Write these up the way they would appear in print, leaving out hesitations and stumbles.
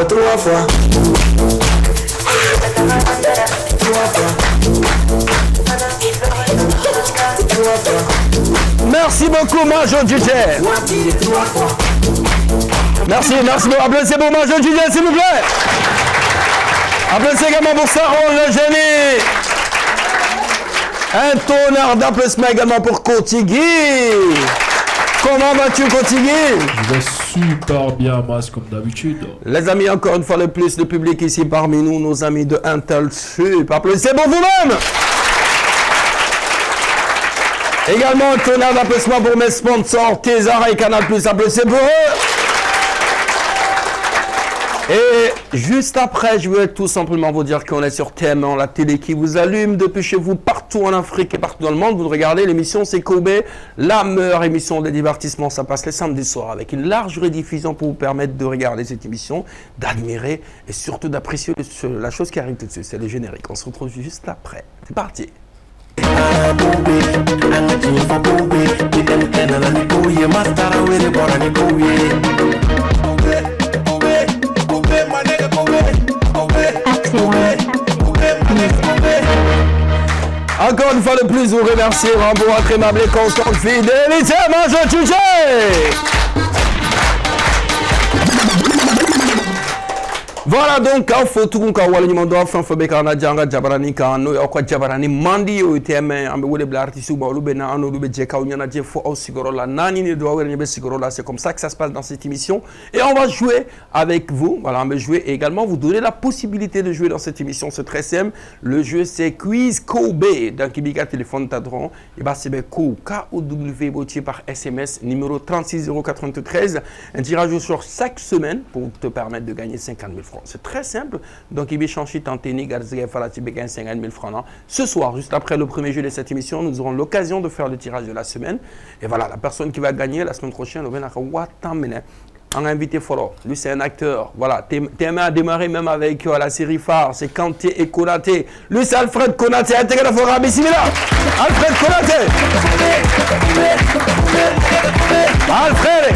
Trois fois. Merci beaucoup, Major DJ. Merci beaucoup. Applaudissez pour Major DJ, s'il vous plaît. Applaudissez également pour Sarah, le génie. Un tonnerre d'applaudissements également pour Kotigui. Comment vas-tu, Kotigui? Je vais super bien, Mas, comme d'habitude. Les amis, encore une fois le plus, le public ici parmi nous, nos amis de Intel Sup. Applaudissez pour vous-même. Également, un tonnerre d'applaudissements pour mes sponsors, Tésar et Canal+. Applaudissez pour eux. Et juste après, je vais tout simplement vous dire qu'on est sur TM1, la télé qui vous allume depuis chez vous, partout en Afrique et partout dans le monde. Vous regardez l'émission, c'est Kobe, la meilleure émission de divertissement. Ça passe les samedis soirs avec une large rediffusion pour vous permettre de regarder cette émission, d'admirer et surtout d'apprécier la chose qui arrive tout de suite. C'est le générique. On se retrouve juste après. C'est parti. Encore une fois de plus, vous remercier pour votre aimable et constante fidélité, Major DJ. Voilà donc au fotu ka wala nyuma do fa fa be kana janga jabarani ka no ko jabarani mandi o teme ambe wole bla artisu ba lube na ano lube je ka nyana je fo au sigoro la nani ni do wala nyebe sigoro la, c'est comme ça que ça se passe dans cette émission et on va jouer avec vous. Voilà, on va jouer et également vous donner la possibilité de jouer dans cette émission. C'est très simple. Le jeu c'est Quiz Kobe. Donc ibiga téléphone tadron et bah c'est Ko KOW botier par SMS numéro 36093. Un tirage sur chaque semaine pour te permettre de gagner 50 000 francs. C'est très simple. Donc, il va changer Tanteni, Garzé, Falati, Béguin, 50 000 francs. Ce soir, juste après le premier jeu de cette émission, nous aurons l'occasion de faire le tirage de la semaine. Et voilà, la personne qui va gagner la semaine prochaine, on a invité Foro. Lui, c'est un acteur. Voilà, TM a démarré même avec la série phare. C'est Kanté et Konaté. Lui, c'est Alfred Konaté. Intégré la Fora. Bismillah. Alfred Konaté. Alfred.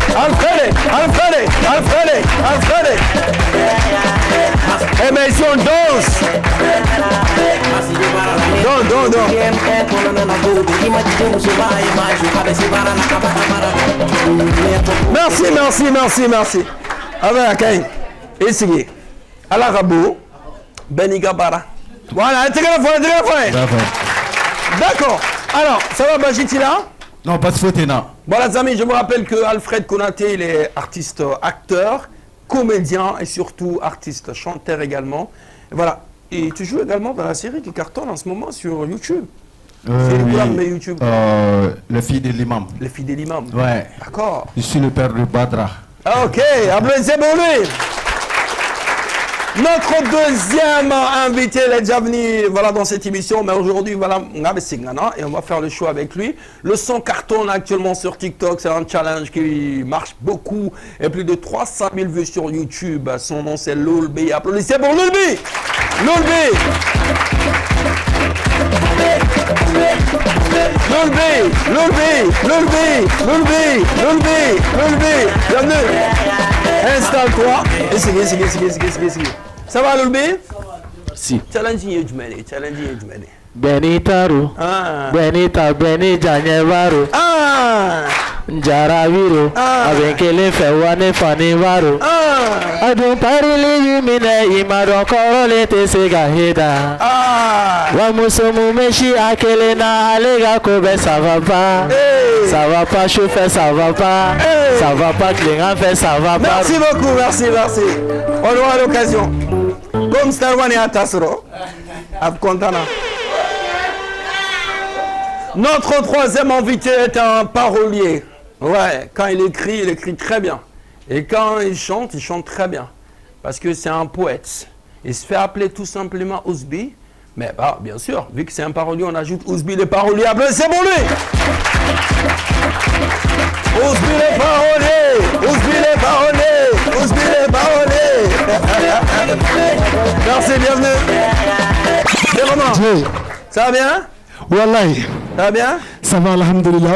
Eh bien, ici, on danse. Non. Merci. Avec ici, à la Rabo, Beniga Bara. Voilà, intégré la fois. D'accord. Alors, ça va, Bajiti là? Non, pas de faute, non. Bon, les amis, je vous rappelle que Alfred Konaté, il est artiste, acteur, comédien et surtout artiste, chanteur également. Et voilà. Et tu joues également dans la série qui cartonne en ce moment sur YouTube. C'est quoi mais YouTube Le fils de l'imam. Le fils de l'imam. Ouais. D'accord. Je suis le père de Badra. Ok, applaudissez pour lui. Notre deuxième invité, il est déjà venu voilà, dans cette émission, mais aujourd'hui, voilà, on a Singana et on va faire le show avec lui. Le son cartonne actuellement sur TikTok, c'est un challenge qui marche beaucoup et plus de 300 000 vues sur YouTube. Son nom c'est Lulbi. Applaudissez pour Lulbi. Bienvenue. Installe-toi. Essayez. Ça va, Lulbi? Si. Challenge Yejmene. Benitaru. Benita Janyevaro. Jaraviro. Abenkele Fewane Fanivaro. Adun Parili Mine Imaro Korole Tesegaheda. Wamusomu Meshi Akelena Alega Kobe ça va pas, chauffeur ça va pas, client fait ça va pas. Merci beaucoup, merci. On aura l'occasion. Comme Starwane Atasro. Abkontana. Notre troisième invité est un parolier. Ouais, quand il écrit très bien. Et quand il chante très bien. Parce que c'est un poète. Il se fait appeler tout simplement Ousbi. Mais bah, bien sûr, vu que c'est un parolier, on ajoute Ousbi les paroliers. Applaudissez pour lui. Ousbi les paroliers. Merci, bienvenue. C'est Romain. Ça va bien? Wallahi. Ça va bien? Ça va, alhamdulillah.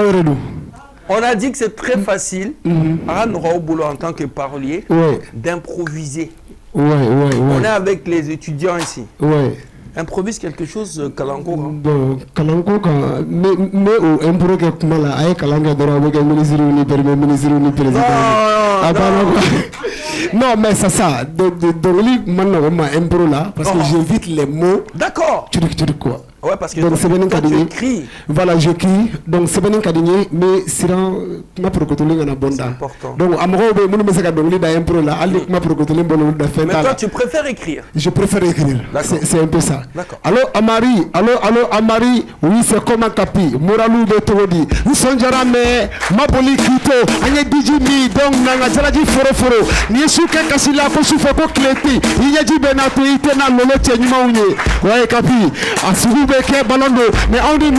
On a dit que c'est très facile, au boulot en tant que parolier, d'improviser. On est avec les étudiants ici. Ouais. Improvise quelque chose, Kalango. Hein. Bon, Kalango, mais au impro que kuma la, aye Kalango dora avec un ministre ni président. Non, mais c'est ça. Donc, maintenant, on m'a impro là, parce que j'évite les mots. D'accord. Tu dis quoi? Ouais, parce que donc, toi, tu écris. Voilà, j'écris. Donc, c'est bien cadigné, mais sinon, ma procotoling en abondant. C'est important. Donc, à mon mon message à impro là, allez, ma procotoling bon de faire. Mais toi, tu préfères écrire? Je préfère écrire. C'est un peu ça. D'accord. Allô, Amari, oui, c'est comme un capi. Moralou de Todi. Nous sommes jamais, Maboli Kito, Agne Dijimi, donc, Nanga Zalaji Foro. Niesouke Kasila, Kosoufo Kleti, Yaji Benato, Itena, Lolo Tchenima, ouais, capi. Assoubou. Mais on dit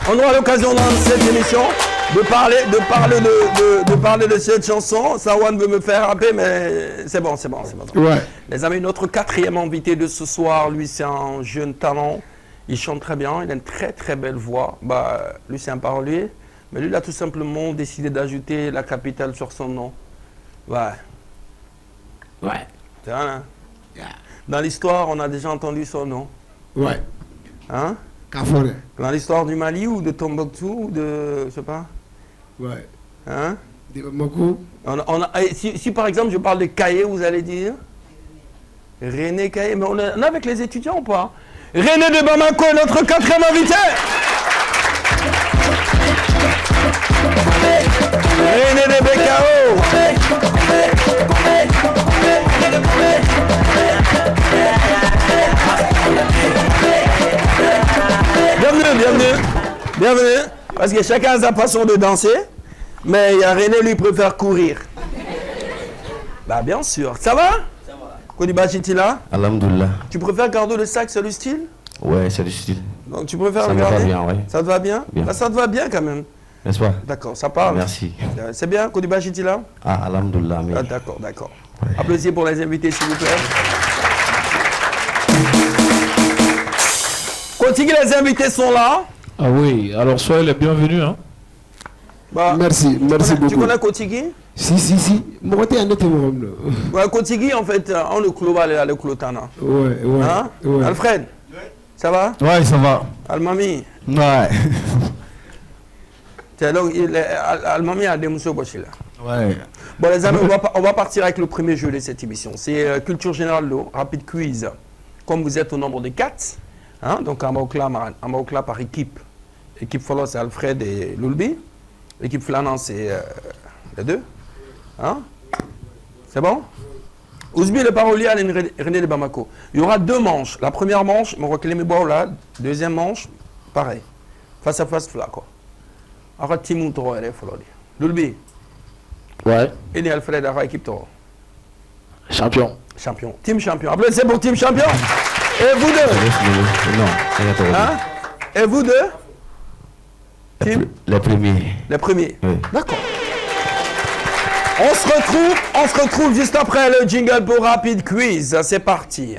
on aura l'occasion dans cette émission de parler de cette chanson. Sawan veut me faire rapper, mais c'est bon. Ouais. Les amis, notre quatrième invité de ce soir, lui, c'est un jeune talent. Il chante très bien, il a une très très belle voix. Lui, c'est un parolier, mais lui, il a tout simplement décidé d'ajouter la capitale sur son nom. Ouais. Hein? Dans l'histoire, on a déjà entendu son nom. Ouais. Hein? Cafone. Dans l'histoire du Mali ou de Tombouctou ou de... je sais pas. Ouais. Hein? De Bamako. Si par exemple je parle de Kaye, vous allez dire René Kaye. Mais on est avec les étudiants ou pas? René de Bamako est notre quatrième invité. René de Bekao. Bienvenue. Parce que chacun a sa façon de danser, mais René lui préfère courir. Bien sûr. Ça va? Ça va. Kodiba Chitila? Alhamdoulilah. Tu préfères garder le sac, c'est le style? Ouais, c'est le style. Donc tu préfères ça le garder? Ça me va bien, ouais. Ça te va bien? Ça te va bien quand même. N'est-ce pas? D'accord, ça parle. Merci. C'est bien, Kodiba Chitila? Alhamdoulilah. Mais... d'accord. Ouais. Applaudissez pour les invités, s'il vous plaît. Continue, les invités sont là. Ah oui, alors soyez les bienvenus. Hein. Merci beaucoup. Tu connais Kotigi? Si. Moi, tu es un autre monde. Ouais, Kotigi, en fait, on le global et le clotana. Ouais. Hein? Ouais. Alfred, ça va? Ouais, ça va. Almami? Ouais. Donc, Almami a des mousseux là. Ouais. Bon, les amis, on va partir avec le premier jeu de cette émission. C'est culture générale, rapide quiz. Comme vous êtes au nombre de 4, hein, donc en Maokla par équipe. Équipe follow, c'est Alfred et Lulbi. L'équipe flanant, c'est les deux. Hein? C'est bon? Ouzbi, le parolier, à René de Bamako. Il y aura 2 manches. La première manche, là. Deuxième manche, pareil. Face à face, là, quoi. Alors, Timou, elle est follow. Lulbi. Ouais. Et Alfred, à équipe Toro. Champion. Team champion. Applaudissez pour team champion. Et vous deux? Non, hein? Et vous deux? Les premiers. Les premiers. Oui. D'accord. On se retrouve juste après le jingle pour Rapid Quiz. C'est parti.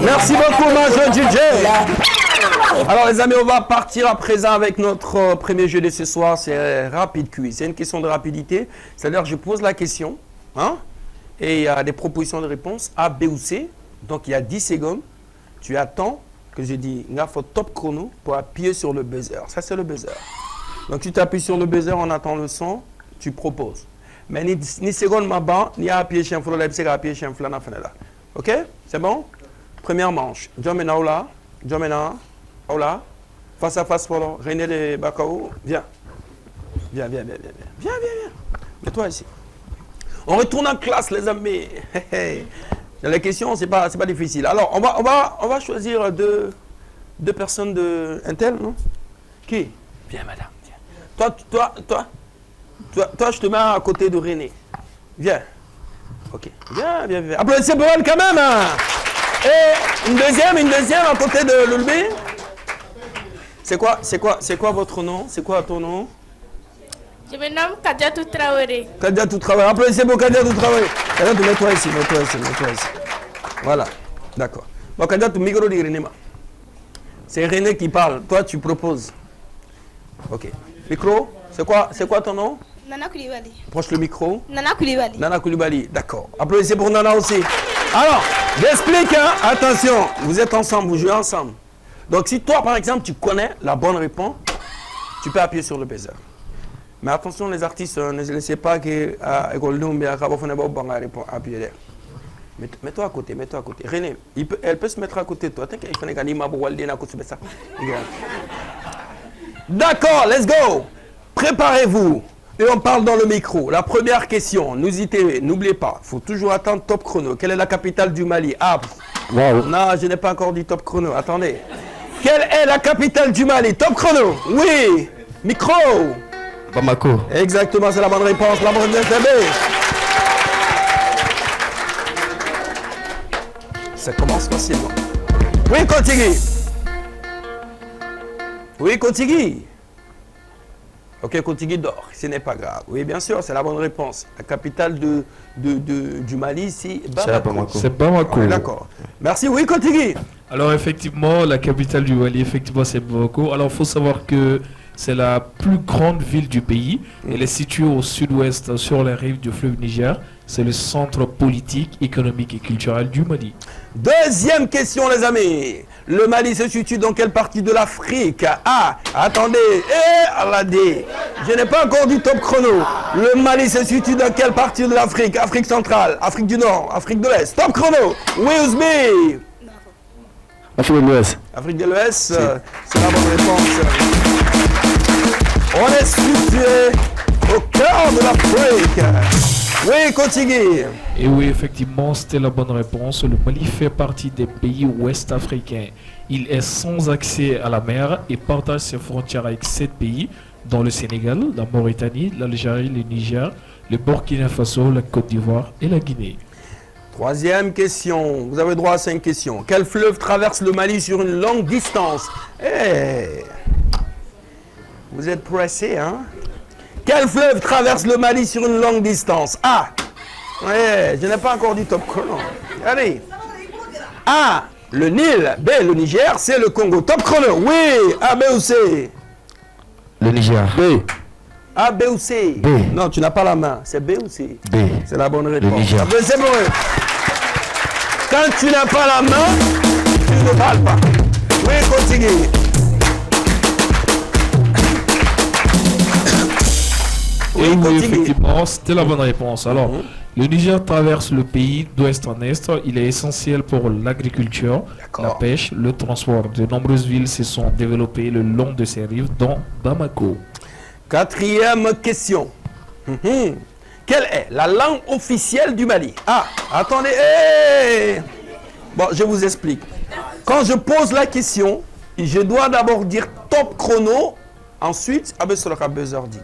Merci beaucoup, Major DJ. Alors les amis, on va partir à présent avec notre premier jeu de ce soir, c'est Rapid Quiz. C'est une question de rapidité, c'est-à-dire je pose la question, hein, et il y a des propositions de réponse A, B ou C. Donc il y a 10 secondes, tu attends que je dis, il faut top chrono pour appuyer sur le buzzer. Ça c'est le buzzer. Donc tu t'appuies sur le buzzer, on attend le son, tu proposes. Mais ni seconde ma ban, ni à appuyer chez un flot, ni à appuyer chez un flot, ok? C'est bon? Première manche. Jomena Ola, Jomena. Ola, face à face pour René de Bakao, viens. Viens. Mets-toi ici. On retourne en classe, les amis. La question, c'est pas difficile. Alors, on va choisir deux personnes de Intel, non? Qui? Viens, madame. Viens. Toi, je te mets à côté de René. Viens. Ok. Viens. Applaudissez pour elle quand même. Hein. Et une deuxième à côté de Lulbi. C'est quoi votre nom? C'est quoi ton nom? Je me nomme Kadiatou Traoré. Kadiatou Traoré. Applaudissez pour Kadiatou Traoré. Kadiatou, mets-toi ici. Voilà. D'accord. Bon, Kadiatou, micro de René. C'est René qui parle. Toi, tu proposes. Ok. Micro, c'est quoi ton nom? Nana Koulibaly. Proche le micro. Nana Koulibaly. Nana Koulibaly, d'accord. Applaudissez pour Nana aussi. Alors, j'explique, hein. Attention, vous êtes ensemble, vous jouez ensemble. Donc, si toi, par exemple, tu connais la bonne réponse, tu peux appuyer sur le buzzer. Mais attention, les artistes, ne laissez pas que l'école de appuyer. Mets-toi à côté, René, elle peut se mettre à côté de toi. D'accord, let's go. Préparez-vous. Et on parle dans le micro. La première question, nous y TV, n'oubliez pas, il faut toujours attendre top chrono. Quelle est la capitale du Mali? Ah, wow. Non, je n'ai pas encore dit top chrono. Attendez. Quelle est la capitale du Mali? Top chrono. Oui. Micro. Bamako. Exactement, c'est la bonne réponse. La bonne réponse. Ça commence facilement. Oui, continue. Ok, Kontigi dort, ce n'est pas grave. Oui, bien sûr, c'est la bonne réponse. La capitale du Mali, c'est Bamako. C'est Bamako. Oui, d'accord. Merci, oui, Kontigi. Alors effectivement, la capitale du Mali, effectivement, c'est Bamako. Alors il faut savoir que c'est la plus grande ville du pays. Elle est située au sud-ouest, sur les rives du fleuve Niger. C'est le centre politique, économique et culturel du Mali. Deuxième question, les amis. Le Mali se situe dans quelle partie de l'Afrique? Ah, attendez. Je n'ai pas encore dit top chrono. Le Mali se situe dans quelle partie de l'Afrique? Afrique centrale, Afrique du Nord, Afrique de l'Est. Top chrono. Will Smith. Afrique de l'Ouest. Afrique de l'Ouest, c'est la bonne réponse. On est situé au cœur de l'Afrique. Oui, continue. Et oui, effectivement, c'était la bonne réponse. Le Mali fait partie des pays ouest-africains. Il est sans accès à la mer et partage ses frontières avec 7 pays, dont le Sénégal, la Mauritanie, l'Algérie, le Niger, le Burkina Faso, la Côte d'Ivoire et la Guinée. Troisième question. Vous avez droit à 5 questions. Quel fleuve traverse le Mali sur une longue distance? Vous êtes pressé, hein? Quel fleuve traverse le Mali sur une longue distance? A. Ouais, je n'ai pas encore dit top chrono. Allez. A. Le Nil. B. Le Niger. C. Le Congo. Top chrono. Oui. A, B ou C? Le Niger. B. A, B ou C? B. Non, tu n'as pas la main. C'est B ou C? B. C'est la bonne réponse. Le Niger. C'est bon. Quand tu n'as pas la main, tu ne parles pas. Oui, continue. Oui, effectivement, c'était la bonne réponse. Alors, le Niger traverse le pays d'ouest en est. Il est essentiel pour l'agriculture, la pêche, le transport. De nombreuses villes se sont développées le long de ses rives, dont Bamako. Quatrième question. Quelle est la langue officielle du Mali? Ah, attendez. Bon, je vous explique. Quand je pose la question, je dois d'abord dire top chrono. Ensuite, buzzer dit.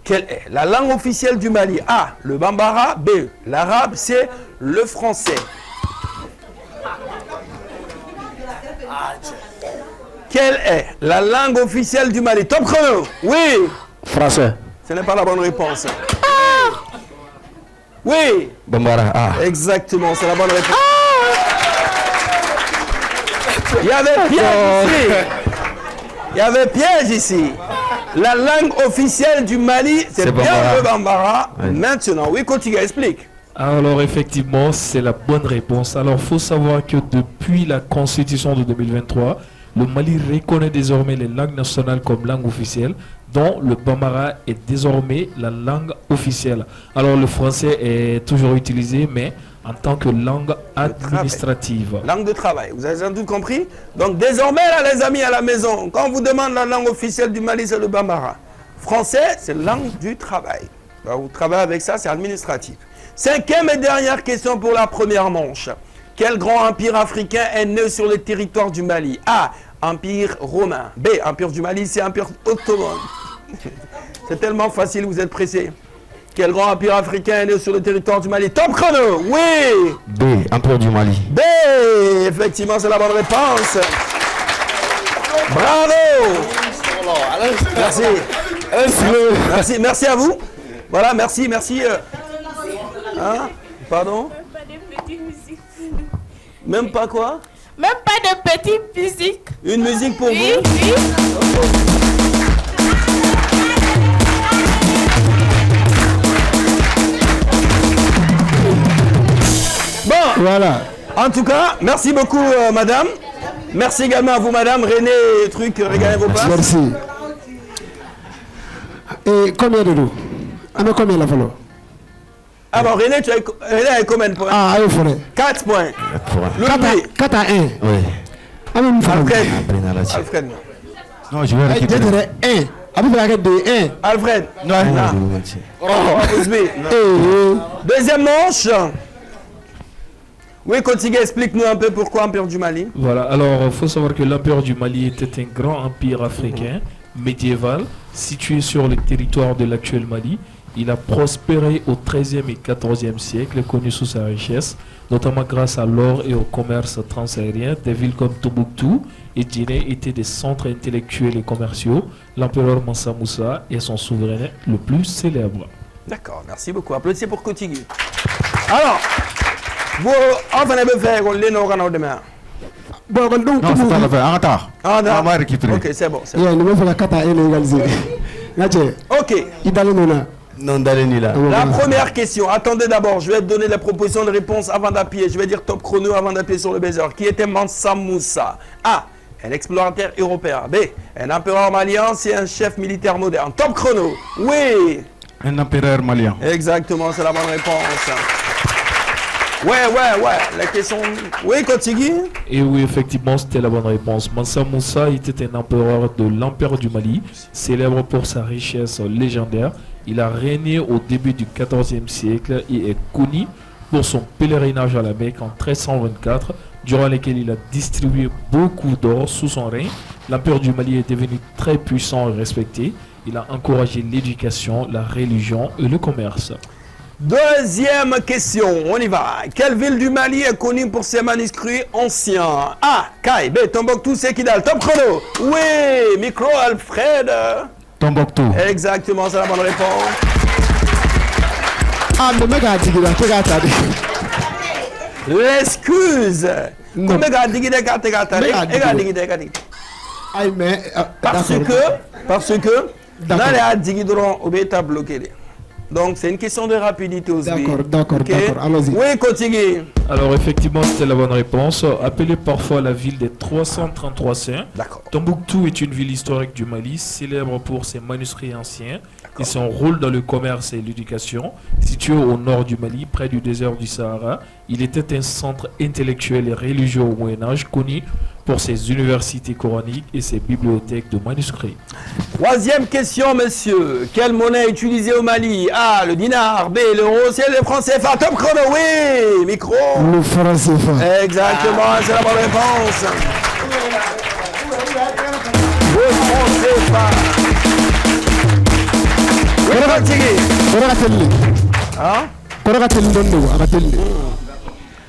Quelle est la langue officielle du Mali? A. Le Bambara. B. L'arabe. C. Le français. Quelle est la langue officielle du Mali? Top chrono. Oui. Français. Ce n'est pas la bonne réponse. Oui. Bambara. Ah. Exactement, c'est la bonne réponse. Il y avait piège ici. Il y avait piège ici. La langue officielle du Mali, c'est bien le Bambara. Oui. Maintenant, oui, continue, explique. Alors, effectivement, c'est la bonne réponse. Alors, il faut savoir que depuis la Constitution de 2023, le Mali reconnaît désormais les langues nationales comme langue officielle, dont le Bambara est désormais la langue officielle. Alors, le français est toujours utilisé, mais en tant que langue administrative. Langue de travail, vous avez sans doute compris? Donc désormais, là, les amis à la maison, quand on vous demande la langue officielle du Mali, c'est le Bambara. Français, c'est langue du travail. Alors, vous travaillez avec ça, c'est administratif. Cinquième et dernière question pour la première manche. Quel grand empire africain est né sur le territoire du Mali? A. Empire romain. B. Empire du Mali, c'est Empire ottoman. C'est tellement facile, vous êtes pressés. Quel grand empire africain est né sur le territoire du Mali? Top chrono. Oui. B. Empire du Mali. B. Effectivement, c'est la bonne réponse. Bravo. Merci. Merci à vous. Voilà, merci. Hein? Pardon? Même pas de petite musique. Même pas quoi? Même pas de petite musique. Une musique pour Oui, vous? oui. Bon, Voilà. en tout cas, merci beaucoup, madame. Merci également à vous, madame. René, régalez vos passes. Merci. Et combien de nous? Combien la valeur? Ah bon, René, René a combien de points? Ah, il faudrait. 4 points. 4 à 1. Oui. Alfred. Non, je vais Je récupérer. dirais 1. Avec la règle de 1. Alfred. Ousmane. Deuxième manche. Oui, continue, explique-nous un peu pourquoi Empire du Mali. Voilà, alors il faut savoir que l'Empire du Mali était un grand empire africain médiéval situé sur le territoire de l'actuel Mali. Il a prospéré au XIIIe et XIVe siècle, connu sous sa richesse, notamment grâce à l'or et au commerce transaérien. Des villes comme Tombouctou et Djiné étaient des centres intellectuels et commerciaux. L'empereur Mansa Moussa est son souverain le plus célèbre. D'accord, merci beaucoup. Applaudissez pour Kotigi. Alors, vous, enfin, on va faire les noms demain. Bon, donc, Non, c'est pas la fin. En retard. Ah, On va récupérer. ok, c'est bon. il y a une fois 4 à 1 égalisé. Ok, Il donne nous là. Non, d'aller là. la première question. Attendez d'abord, je vais donner la proposition de réponse avant d'appuyer. Je vais dire top chrono avant d'appuyer sur le buzzer. Qui était Mansa Moussa? A. Un explorateur européen. B. Un empereur malien, c'est un chef militaire moderne. Top chrono. Oui. Un empereur malien. Exactement, c'est la bonne réponse. Ouais. La question. Oui, continue. Et oui, effectivement, c'était la bonne réponse. Mansa Moussa était un empereur de l'Empire du Mali, célèbre pour sa richesse légendaire. Il a régné au début du XIVe siècle et est connu pour son pèlerinage à la Mecque en 1324, durant lequel il a distribué beaucoup d'or sous son règne. L'Empire du Mali est devenu très puissant et respecté. Il a encouragé l'éducation, la religion et le commerce. Deuxième question, on y va. Quelle ville du Mali est connue pour ses manuscrits anciens? A. Kai. B. Tombouctou, c'est Kidal. Top chrono. Oui, micro Alfred. Tombouctou. Exactement, c'est la bonne réponse. Ah, mais mec a dit qu'il a regardé. L'excuse. Non. Comme les gars disent des cartes, Aïe, mais. parce que, dans D'accord. les addigidrons, au bêta bloqué. Donc, c'est une question de rapidité aussi. D'accord, allons-y. Oui, continue. Alors effectivement, c'était la bonne réponse. Appelée parfois la ville des 333 saints, D'accord. Tombouctou est une ville historique du Mali, célèbre pour ses manuscrits anciens et son rôle dans le commerce et l'éducation. Situé au nord du Mali, près du désert du Sahara, il était un centre intellectuel et religieux au Moyen-Âge, connu pour ses universités coraniques et ses bibliothèques de manuscrits. Troisième question, monsieur. Quelle monnaie est utilisée au Mali? A. Le dinar. B. L'euro. C. Le franc CFA. Top chrono. Oui. Micro. Le franc CFA. Exactement, c'est la bonne réponse. Le franc CFA. Oui, continue. Hein?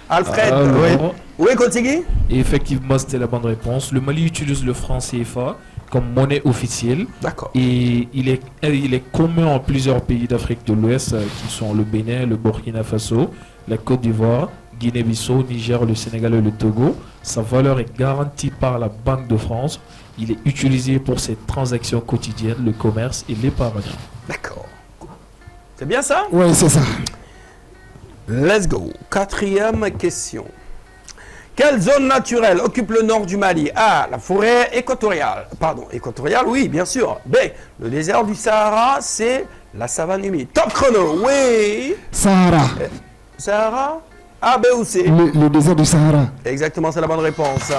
Alfred. Alors, Oui, continue. et effectivement, c'était la bonne réponse. Le Mali utilise le franc CFA comme monnaie officielle. D'accord. Et il est commun en plusieurs pays d'Afrique de l'Ouest qui sont le Bénin, le Burkina Faso, la Côte d'Ivoire, Guinée-Bissau, Niger, le Sénégal et le Togo. Sa valeur est garantie par la Banque de France. Il est utilisé pour ses transactions quotidiennes, le commerce et l'épargne. D'accord. C'est bien ça? Oui, c'est ça. Let's go. Quatrième question. Quelle zone naturelle occupe le nord du Mali? A. La forêt équatoriale. Pardon, équatoriale, oui, bien sûr. B. Le désert du Sahara, c'est la savane humide. Top chrono, oui. Sahara. Sahara? A, B ou C? Le désert du Sahara. Exactement, c'est la bonne réponse.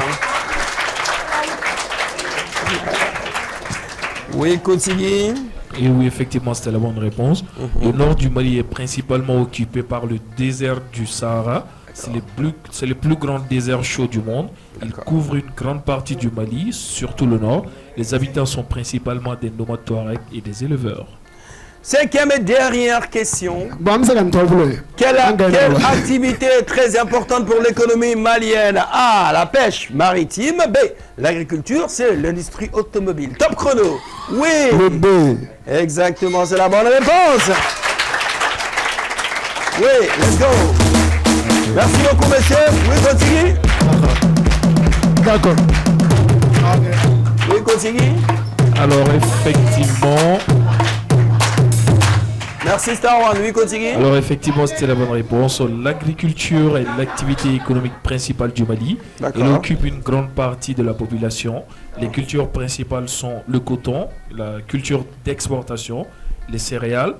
Oui, continue. Et oui, effectivement, c'était la bonne réponse. Le nord du Mali est principalement occupé par le désert du Sahara. C'est le plus grand désert chaud du monde. Il couvre une grande partie du Mali, surtout le nord. Les habitants sont principalement des nomades touaregs et des éleveurs. Cinquième et dernière question. Bon, ça gagne toi vous. Quelle activité est très importante pour l'économie malienne? A. La pêche maritime. B. L'agriculture. C. L'industrie automobile. Top chrono. Oui. Le B. Exactement, c'est la bonne réponse. Oui, let's go. Merci beaucoup, monsieur. Oui, continue. D'accord. Oui, continue. Alors effectivement, Merci Star One. Oui, continue. alors effectivement, c'était la bonne réponse. L'agriculture est l'activité économique principale du Mali. D'accord. Elle occupe une grande partie de la population. Les cultures principales sont le coton, la culture d'exportation, les céréales,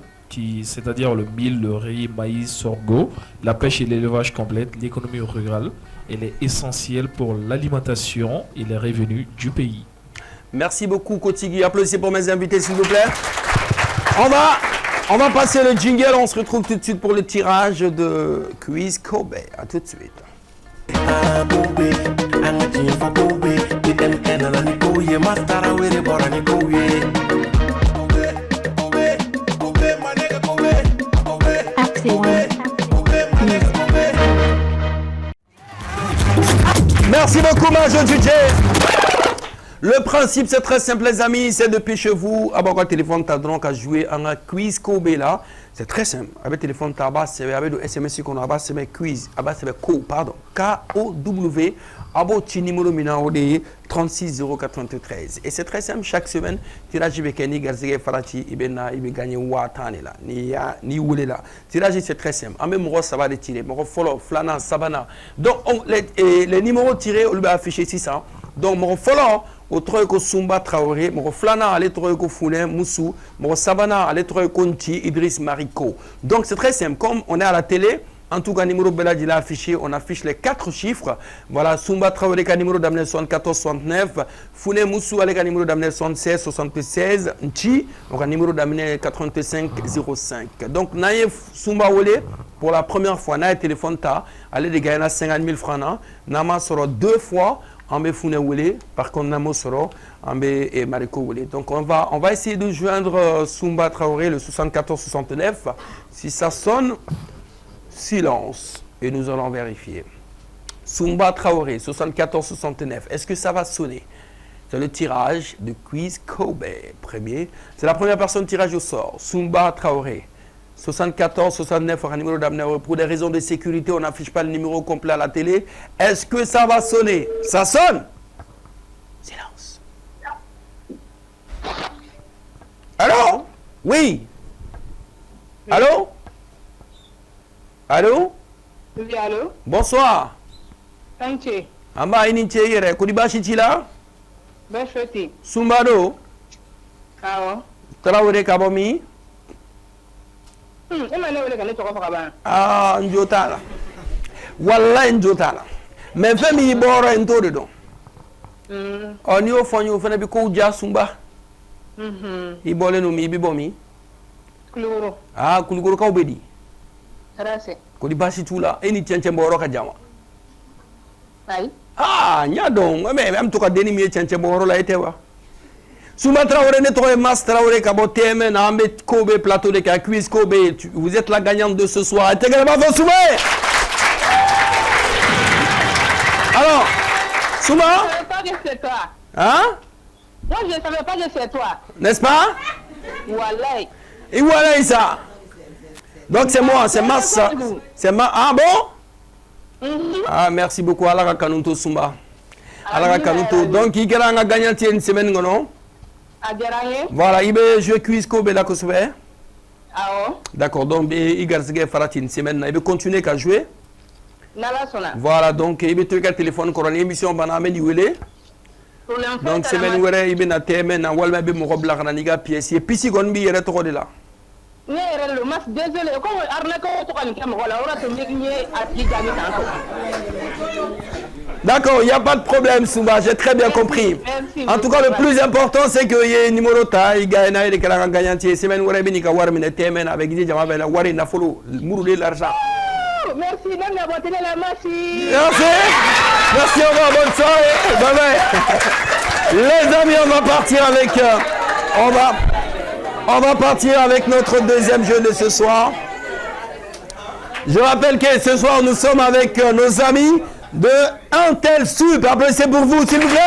c'est-à-dire le mil, le riz, maïs, sorgho, la pêche et l'élevage complète, l'économie rurale. Elle est essentielle pour l'alimentation et les revenus du pays. Merci beaucoup, Kotigi. Applaudissez pour mes invités, s'il vous plaît. On va passer le jingle. On se retrouve tout de suite pour le tirage de Quiz Kobe. À tout de suite. Merci beaucoup, ma jeune DJ. Le principe, c'est très simple, les amis. C'est depuis chez vous. Avec le téléphone, tu as donc à jouer à un quiz Kobe là. C'est très simple. Avec le téléphone, tu as c'est avec le SMS qu'on a, c'est quiz. C'est K-O-W. Avec le numéro 36093. Et c'est très simple. Chaque semaine, tirage avec Kenny Garzege Farati, il gagne Watane là. Ni Oulé là. Tirage, c'est très simple. En même temps, ça va les tirer. Mon follow, Flana, Sabana. Donc, les numéros tirés, on lui a affiché 600. Donc, mon follow, au troïko Sumba Traoré, mon flana à l'étroïko Founé Moussou, mon savana à l'étroïko Nti Idriss Mariko. Donc, c'est très simple. Comme on est à la télé, en tout cas, numéro Beladi l'a affiché, on affiche les 4 chiffres. Voilà, Sumba Traoré, numéro d'amener 74 69, Founé Moussou, avec un numéro d'amener 76 76, Nti, donc un numéro d'amener 85 05. Donc, Naïf Sumba Wole, pour la première fois, Naïf téléphone ta, allez de gagner 50 000 francs, Nama sera 2 fois. Ambe Founé Wole, par contre Namo Soro, Ambe et Mariko Wole. Donc on va essayer de joindre Sumba Traoré, le 74-69. Si ça sonne, silence. Et nous allons vérifier. Sumba Traoré, 74-69. Est-ce que ça va sonner? C'est le tirage de Quiz Kobe. Premier. C'est la première personne tirage au sort. Sumba Traoré. 74-69, un numéro d'amener. Pour des raisons de sécurité, on n'affiche pas le numéro complet à la télé. Est-ce que ça va sonner? Ça sonne? Silence. Allô? Oui. Allô? Allô? Oui, allô? Bonsoir. Tanché. Amba ininche yere. Kodibashi chila? Ben chouette. Sumbado? Ah, Traoré Kabomi? Ah, njotala. Wallahi njotala. Mais fait mi boro ento de don. On yo fonyo fena bi ko ja sumba. Ibole no mi bibomi. Kulugoro. Ah, kulugoro ka obedi. Rase. Ko di basi tula eni chenche boro ka jama. Ai. Ah, nya don. Mais am to ka deni mi chenche boro la etewa. Sumba Traoré nettoie Mas Traoré Kabotem, Nambe Kobe plateau de Quiz Kobe. Vous êtes la gagnante de ce soir. Intégralement vos Souma. Alors, Souma? Je ne savais pas que c'est toi. Hein? Moi, je ne savais pas que c'est toi. N'est-ce pas? Wallah. Et voilà ça. Donc c'est moi, c'est Mas. C'est ma. Ah bon? Ah, merci beaucoup. Alara Kanunto Soumba. Alara Kanunto. Donc, il y a un gagnant une semaine, non? Voilà, il va jouer Quiz Kobe là que c'est. D'accord, donc il va faire une semaine, il va continuer à jouer. Voilà, donc il va te faire téléphone pour une émission banane niwele. Donc semaine où il va na thème na walma be mo robla kana niga pièce et puis si gon bi yere to de là. Désolé, comme arnaque to kan kam wala ora to ngi ati jami tanko. D'accord, il n'y a pas de problème, Soumba, j'ai très bien compris. Merci, en tout cas, le plus important, c'est qu'il y ait un numéro ta, il gagne, il y a un gagnant, semaine où il y a un thème avec des gens, il y a un follow, il l'argent. Merci, même la boîte de la machine. Merci. Merci, au revoir, bonne soirée. Bye bye. Les amis, on va partir avec. On va partir avec notre deuxième jeu de ce soir. Je rappelle que ce soir, nous sommes avec nos amis de Intel Sup. Applaudissez pour vous, s'il vous plaît.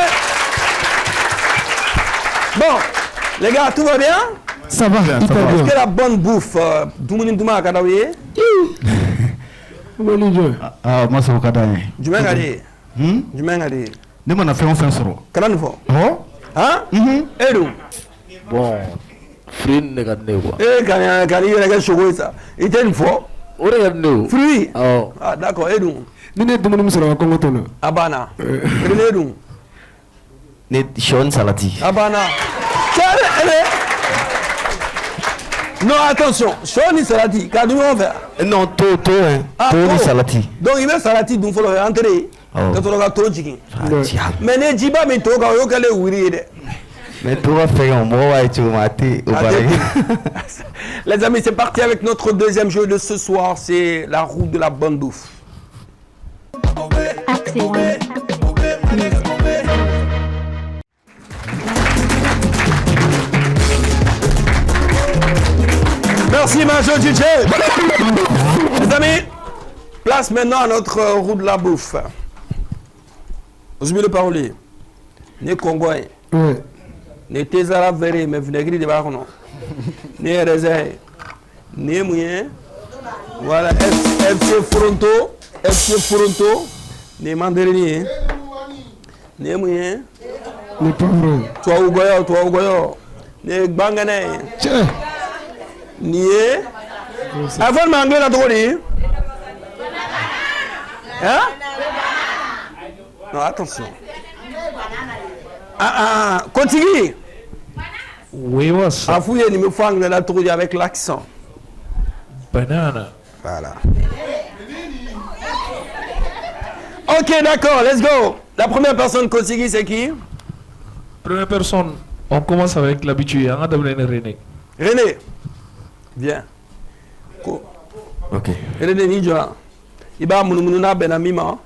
Bon, les gars, tout va bien? Ça va, hyper bien. Est-ce que la bonne bouffe, Doumouninduma à Kadaouye? Ah, moi, c'est au Kadaouye. Du Mengadi. Du Mengadi. Nous, on a fait un fin sur. Kananufo. Oh? Hein? Et nous? Bon, fruit négatif quoi. Eh, quand il y a quelque chose, ça. Il était une fois. Fruit. Oh. Ah, d'accord, et nous? Nous sommes tous les Congo. Abana. Et nous? Ne Sean Salati. Abana. Non, attention. Sean Salati. Qu'est-ce qu'on fait? Non, hein. Tony Salati. Donc, il met Salati, donc il faut rentrer. Quand on a trop de chicken. Mais ne dis pas, mais tu as le oui. Mais tu vas faire un mot et tu vas mater au palais. Les amis, c'est parti avec notre deuxième jeu de ce soir. C'est la roue de la bonne bouffe. Merci, Major DJ. Les amis, place maintenant à notre roue de la bouffe. Vous avez le parolier. Né Congolais. Oui. Né Tezara Verre, mais vinaigre de Barono. Né Raisin. Né Mouyen. Voilà, FC Fronto. Né Mandarini. Né Mouyen. Né Pauvre. Toi Ougoyo. Né Bangane. Tiens. Nié. Avant de m'anglais la drôle. Hein? Non, attention. Continue. Oui, what's up? Afouye, il me faut anglais la drôle avec l'accent. Banana. Voilà. Ok, d'accord, let's go. La première personne continue, c'est qui? Première personne, on commence avec l'habitué. On a d'abord René. René. Viens. Ok. René Nidja. Iba Mounouna Benamima.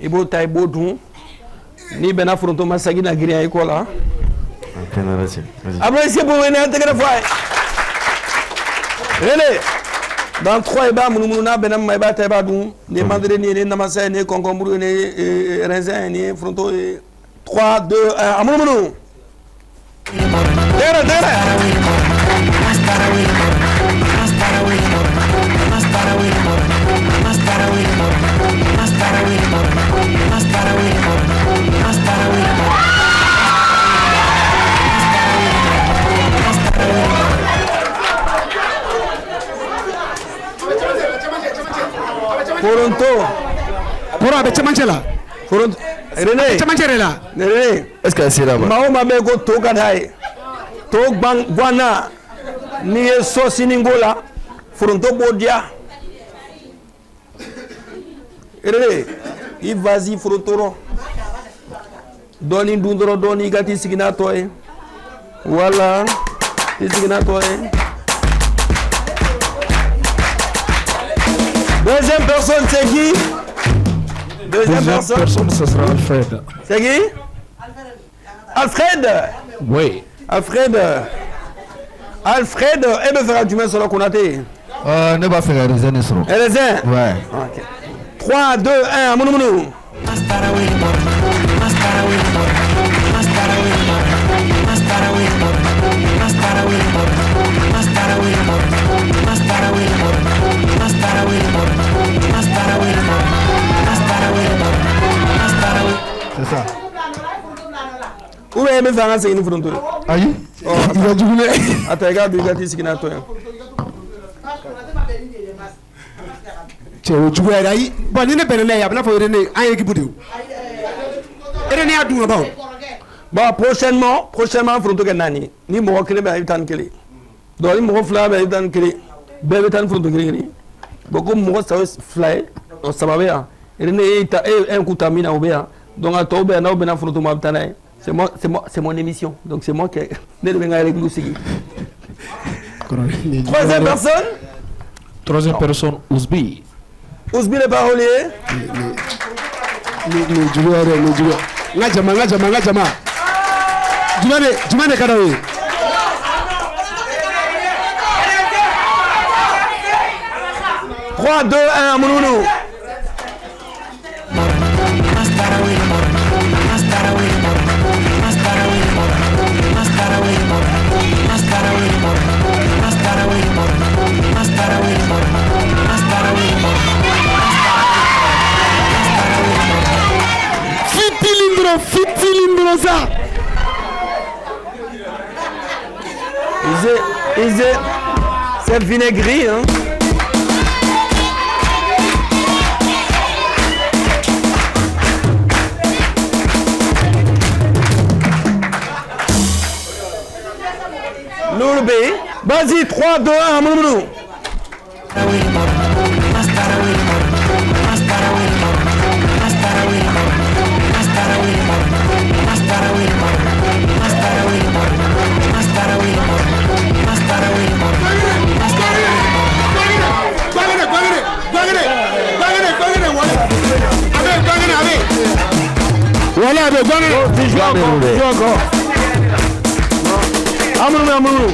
Ibo Taïbo Dun. Ni Bena Fronto Masagi na Guinée Écola. Applaudissez pour René, intégrez fois. René. Dans 3 Iba Mounouna Benam Maïba Taïba Dun. Ni Mandré, ni Namasa, ni Concombre, ni Raisin, ni Fronto. 3, 2, 1. Amounou. Terre. Toronto. Pour avec Chamanchela. Toronto. René. Chamanchela. René. Est-ce que c'est là-bas? Mahoma beko toga dai. Tog bang guana. Ni so siningola. Toronto bodia. René. Il vas-y Toronto. Doni dundoro doni gati sigina toy. Voilà. Sigina toy. Deuxième personne, c'est qui? Deuxième personne, ce sera Alfred. C'est qui? Alfred. Oui. Alfred, et me fera du mal sur le Konaté. Ne va faire les raisin sur. Et les uns? Ouais. Ok. 3, 2, 1, mounou. C'est ça. Où est me faire un signe fronto? Aïe. Il va du boulet. Attends, regarde, il y a des signes à toi. Tiens, tu vois, il bon, il n'est pas là, il y a pas de René, un équipe de René a tout d'abord. Bon, prochainement, fronto Ganani. Ni moi qui l'ai tan kele. Donc, il me fly by tan kele. Bébé tan fronto kele. Beaucoup moi ça fly. Ça va bien. René est un coup tamina ou bien. Donc, à toi, ben, na fronto mabtanaï. C'est mon émission. Donc, c'est moi qui ne vais pas avec nous. Troisième personne? Troisième personne, Ouzbi. Ouzbi le parolier? Le joueur. Ngajama. Jumane Kadawi. 3, 2, 1, Mouloulou. Fitilindro ça. C'est vinaigre, hein. Loulbe, vas-y, 3, 2, 1, Mouloulou. Voilà, joue encore. Amourou.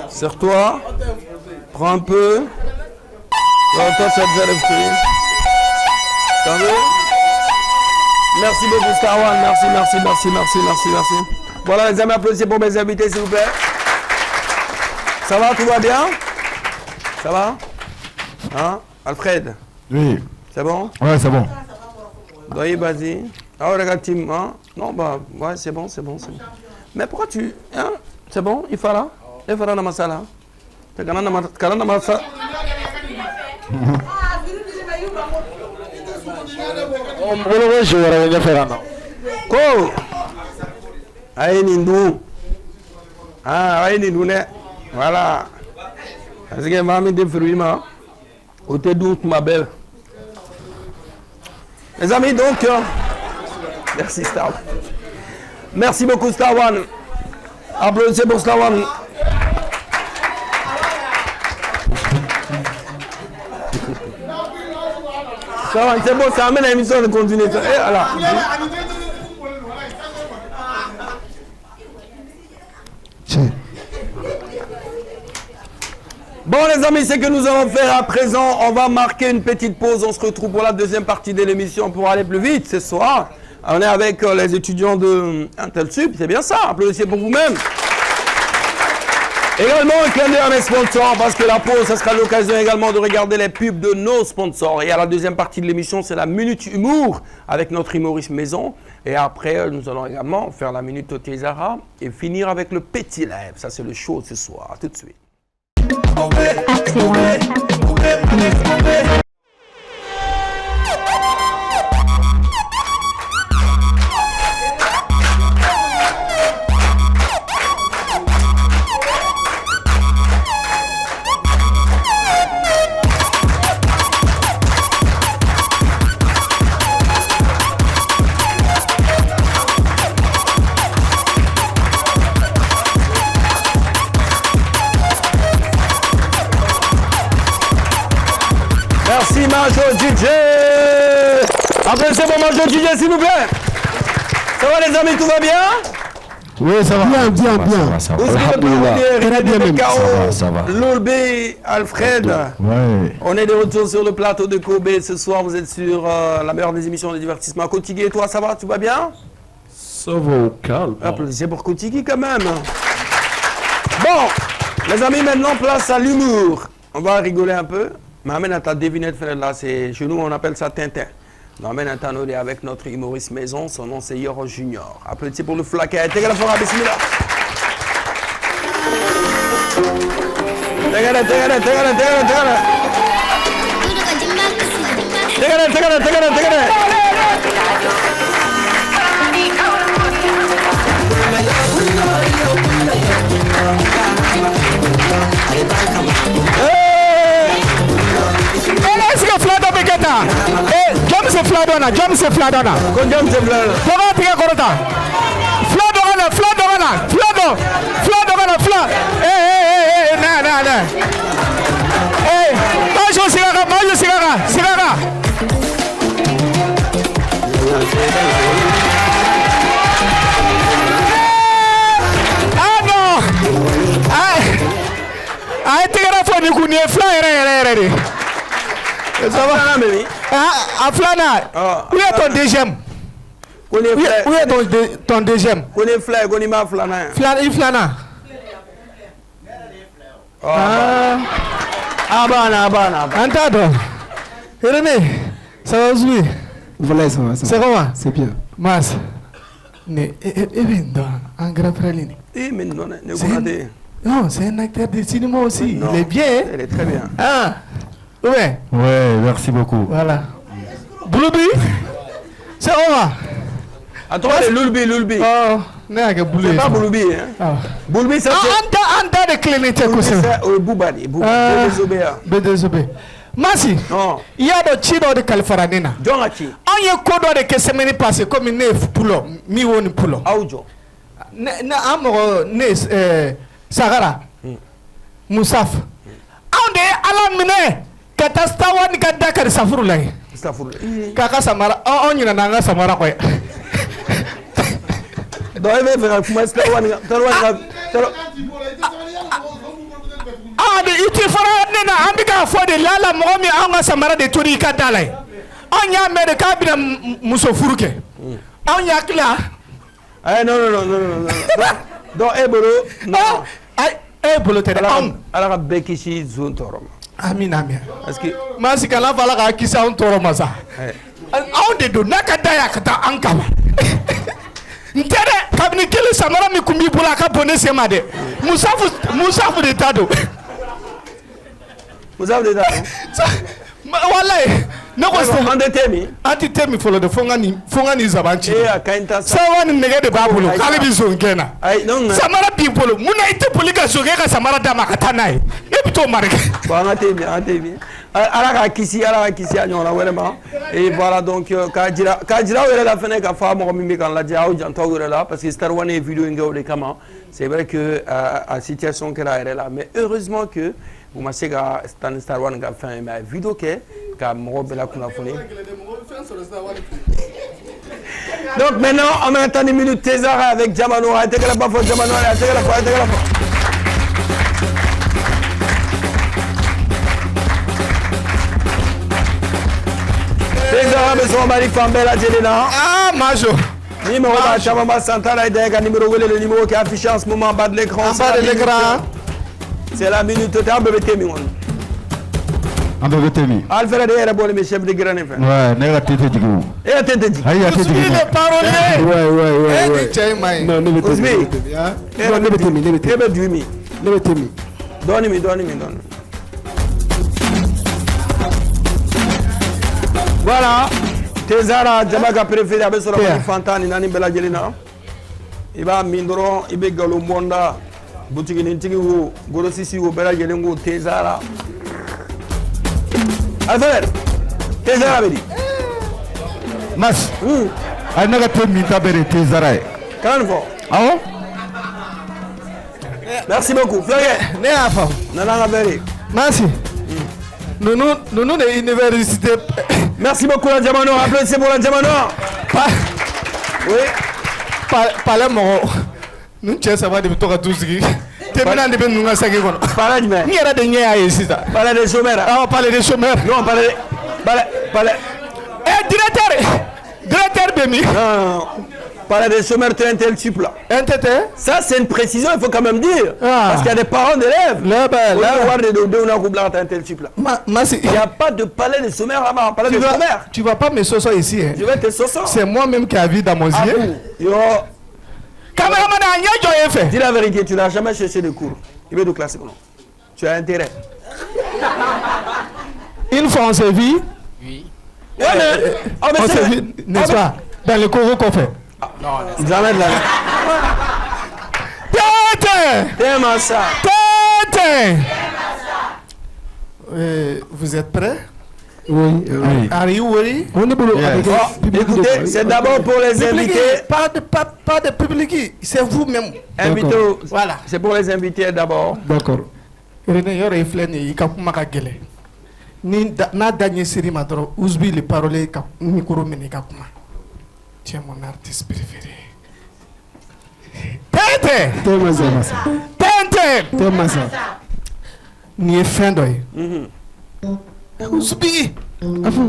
Serre-toi, prends un peu. Toi, ça te fait le fruit. T'as vu? Merci beaucoup, Star One. Merci. Voilà, les amis, applaudissez pour mes invités, s'il vous plaît. Ça va, tout va bien? Ça va? Hein? Alfred? Oui. C'est bon? Ouais, c'est bon. Oui, vas-y. Ah, regarde, Tim. Hein? Non, bah, ouais, c'est bon. Mais pourquoi tu. Hein? C'est bon? Il faut là? Il faut là dans ma salle. Tu dans ma salle. Ko ay nindu ne voilà parce que mami de fruits ma au te doute ma belle. Les amis, donc merci Star One. Merci beaucoup Star One. Applaudissez pour Star One. C'est bon, ça amène l'émission de continuer. Et voilà. Bon les amis, c'est que nous allons faire à présent. On va marquer une petite pause. On se retrouve pour la deuxième partie de l'émission pour aller plus vite ce soir. On est avec les étudiants de Intelsup. C'est bien ça. Applaudissez pour vous-même. Également, un clin d'œil à mes sponsors, parce que la pause, ça sera l'occasion également de regarder les pubs de nos sponsors. Et à la deuxième partie de l'émission, c'est la Minute Humour avec notre humoriste maison. Et après, nous allons également faire la Minute Otezara et finir avec le Petit Lèvre. Ça, c'est le show ce soir. À tout de suite. Major DJ. Applaudissez pour Major DJ, s'il vous plaît. Ça va les amis, tout va bien? Oui, ça va. Bien. Ça va. Loulbe, Alfred. Ouais. On est de retour sur le plateau de Kobe. Ce soir, vous êtes sur la meilleure des émissions de divertissement. Kotigi, et toi, ça va? Tu vas bien? Ça va au calme. Applaudissez pour Kotigi quand même. Bon, les amis, maintenant, place à l'humour. On va rigoler un peu. Mais amène à ta devinette, frère, là, c'est chez nous, on appelle ça Tintin. On amène à Tanodé avec notre humoriste maison, son nom c'est Yoro Junior. Applaudissez pour le flaquet. Tegala fora, bismillah. Tegala. Flada Begata. James Fladona. Ko jam se bla. Toga tige korota. Fladona. Na. Majo sigara. Ai tigara fo ni kuni fla ere. Ça va Mimi. Ah, Flana. Où est ton deuxième? Où est ton deuxième? Koni fla, koni ma flana. Flana. Abana. Antado. René, ça va jouer? Voilà, ça va. C'est comment? C'est bien. Mas. Mais, en grand frère. Mais non, non, c'est un acteur de cinéma aussi. Non, il est bien. Il est très bien. Ah, ouais. Ouais, merci beaucoup. Voilà. Bouloubi, c'est Oma. Attends, Lulbi. Oh, n'est-ce pas Bouloubi? C'est pas Bouloubi, hein? Ah. Bouloubi, ça c'est. Anta de clinique, c'est quoi ça? Boubadi, Bédésobé. Merci. Non. Il y a des chidos de Californie. Jongachi. On y a quoi de que semaine passée comme une neuf poulo, mi woni poulo. Aujo. Na amoro ne Sagara. Musaf. On de alam mine katastawan ka Dakar safurulay. Safurulay. Kaka samara on y na samara ko. Do ebe faire kuma stawan Ah, de iti fara nena ambika fo de lala mo mi anga samara de tori ka dalay. On y a me de kabina muso furuke. On y a kila. Non. Donc, Ebolo, non. Ebolo, t'es là. Alors, à Bekishi, Zone Torom. Amina. Parce que. Masikala Valaga qui s'en Toromasa. On de Nakataya Kata Ankama. Ntere, Kabnikele Samara Mikumi Bulaka Bonesemade. Moussafu de Tado. Moussafu de Tado. Walay. No was anti-temi follow the Fongani Zabanchi. Someone negative Babulo, Calibizon Gena. Samara people, Munaita Polica Sogeka Samara Damakanai. Epito Marek. Araka Kissi, et voilà donc Kajira la fenêtre à femme, Mimikan la Diao, j'entends là, parce que Star One est vidéo de Kama. C'est vrai que la situation qu'elle a là, mais heureusement que vous m'avez dit que Star One a fait une vidéo qui est comme Robela Kunafoni. Donc maintenant, on va attendre une minute Tézara avec Jamano. Arrêtez la fois, Jamano, arrêtez la fois. Tézara, mais on va aller faire belle à Djelena. Ah, Majo. Numéro de Chamamba Santana et numéro le numéro qui est affiché en ce moment en bas de l'écran. En bas de l'écran. C'est la minute totale de BTM. En BTM. Alfred est le chef de Grand Effet. Ouais, n'est pas tête du coup. Et tête du coup. Je suis le parolier. Ouais. Non, ne me Donne-moi. Voilà. Tezara Jabaga préféré avec son Fantani Nani Bella Gelina. Il va Mindron, il va Galomonda, Boutique Nintigo, Gorosisi ou Bella Gelingo, Tezara. Alfred, Tezara veut dire. Mas, elle n'a pas mis ta belle Tezara. Quand faut. Ah bon? Merci beaucoup. Fleury. Néafa. Nana Beri. Merci. Nous de l'université. Merci beaucoup la Diamano. Applaudissez pour la Diamano. Oui. Parlez moi. Nous tiens ça va de toi à tous. Terminant de nous à 5 secondes. Parlez de moi. Ni era de nia ici. Parlez des chômeurs. Ah, parlez des chômeurs. Non, parlez. Directeur Bemi. Non. Parler des chômeurs de tel type là. Ça c'est une précision, il faut quand même dire. Parce qu'il y a des parents d'élèves. Il n'y a pas de palais de sommaire là-bas. Palais de sommaire. Tu ne vas pas me soso ici. Hein. Je vais te soso. C'est moi-même qui habite dans mon yeux. Dis la vérité, tu n'as jamais cherché de cours. Il veut de classe. Tu as intérêt. Une fois on s'est vu. Oui. On s'est vu, n'est-ce pas? Dans le cours qu'on fait. Non, jamais de la. Vous êtes prêts? Oui. Ari oui. On est boulot avec Écoutez, c'est d'abord pour les invités. Pas de public, c'est vous-même. Invités. Voilà. C'est pour les invités d'abord. D'accord. René yɔrɔ ye filɛ nin ye i ka kuma ka gɛlɛn n'a da ɲɛ seri ma dɔrɔn Ouzubi le parole ka micro minɛ i ka kuma. Tu es mon artiste préféré. Tɛntɛn. Nin ye fɛn dɔ ye. Ouzubi.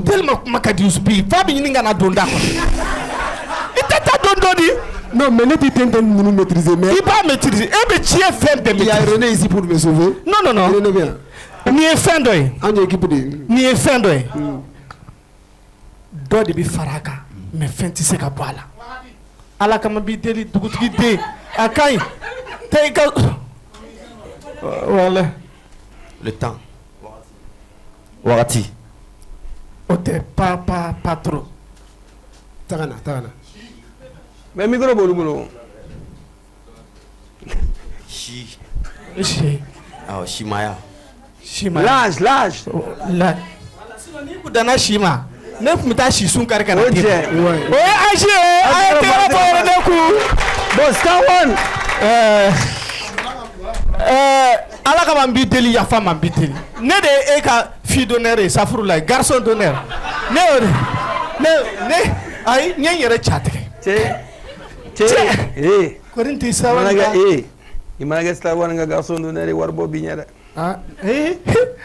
Tellement kuma ka di Ouzubi f'a bɛ ɲini ka na don da kɔnɔ. I tɛ taa don dɔ di. Non, mais ne t'es nous maîtriser. Mais il va maîtriser. Et bien, tu es fait de il y a René ici pour me sauver. Non. René vient. Ni est fin d'oeil. On est équipe de. Ni est fin d'oeil. Dɔ de bɛ fara a kan mais fɛn tɛ se ka bɔ a la. Ala kama b'i deli dugutigi den a ka ɲi. Tɛ i ka. Voilà. Le temps. Wagati. O tɛ pas trop. Tagana. Mais micro bolo. Chi. Ah, Shimaya. L'âge. La. Ni ku dana si ma. Ne kun bɛ taa si sun kari ka na. O cɛ. O ye âge ye. A ye tɛgɛ bɔ yɛrɛ de kun. Bon, Star One. Ala kama n b'i deli yafa ma n b'i deli. Ne de ye e ka fille d'honneur ye safurulayi garçon d'honneur. Ne y'o de. Ne ayi n ye n yɛrɛ ca tigɛ. Cɛ. Kɔni tɛ sa wɛrɛ kan. I mana kɛ Star One ka garçon d'honneur ye wari bɔ bi ɲɛ dɛ.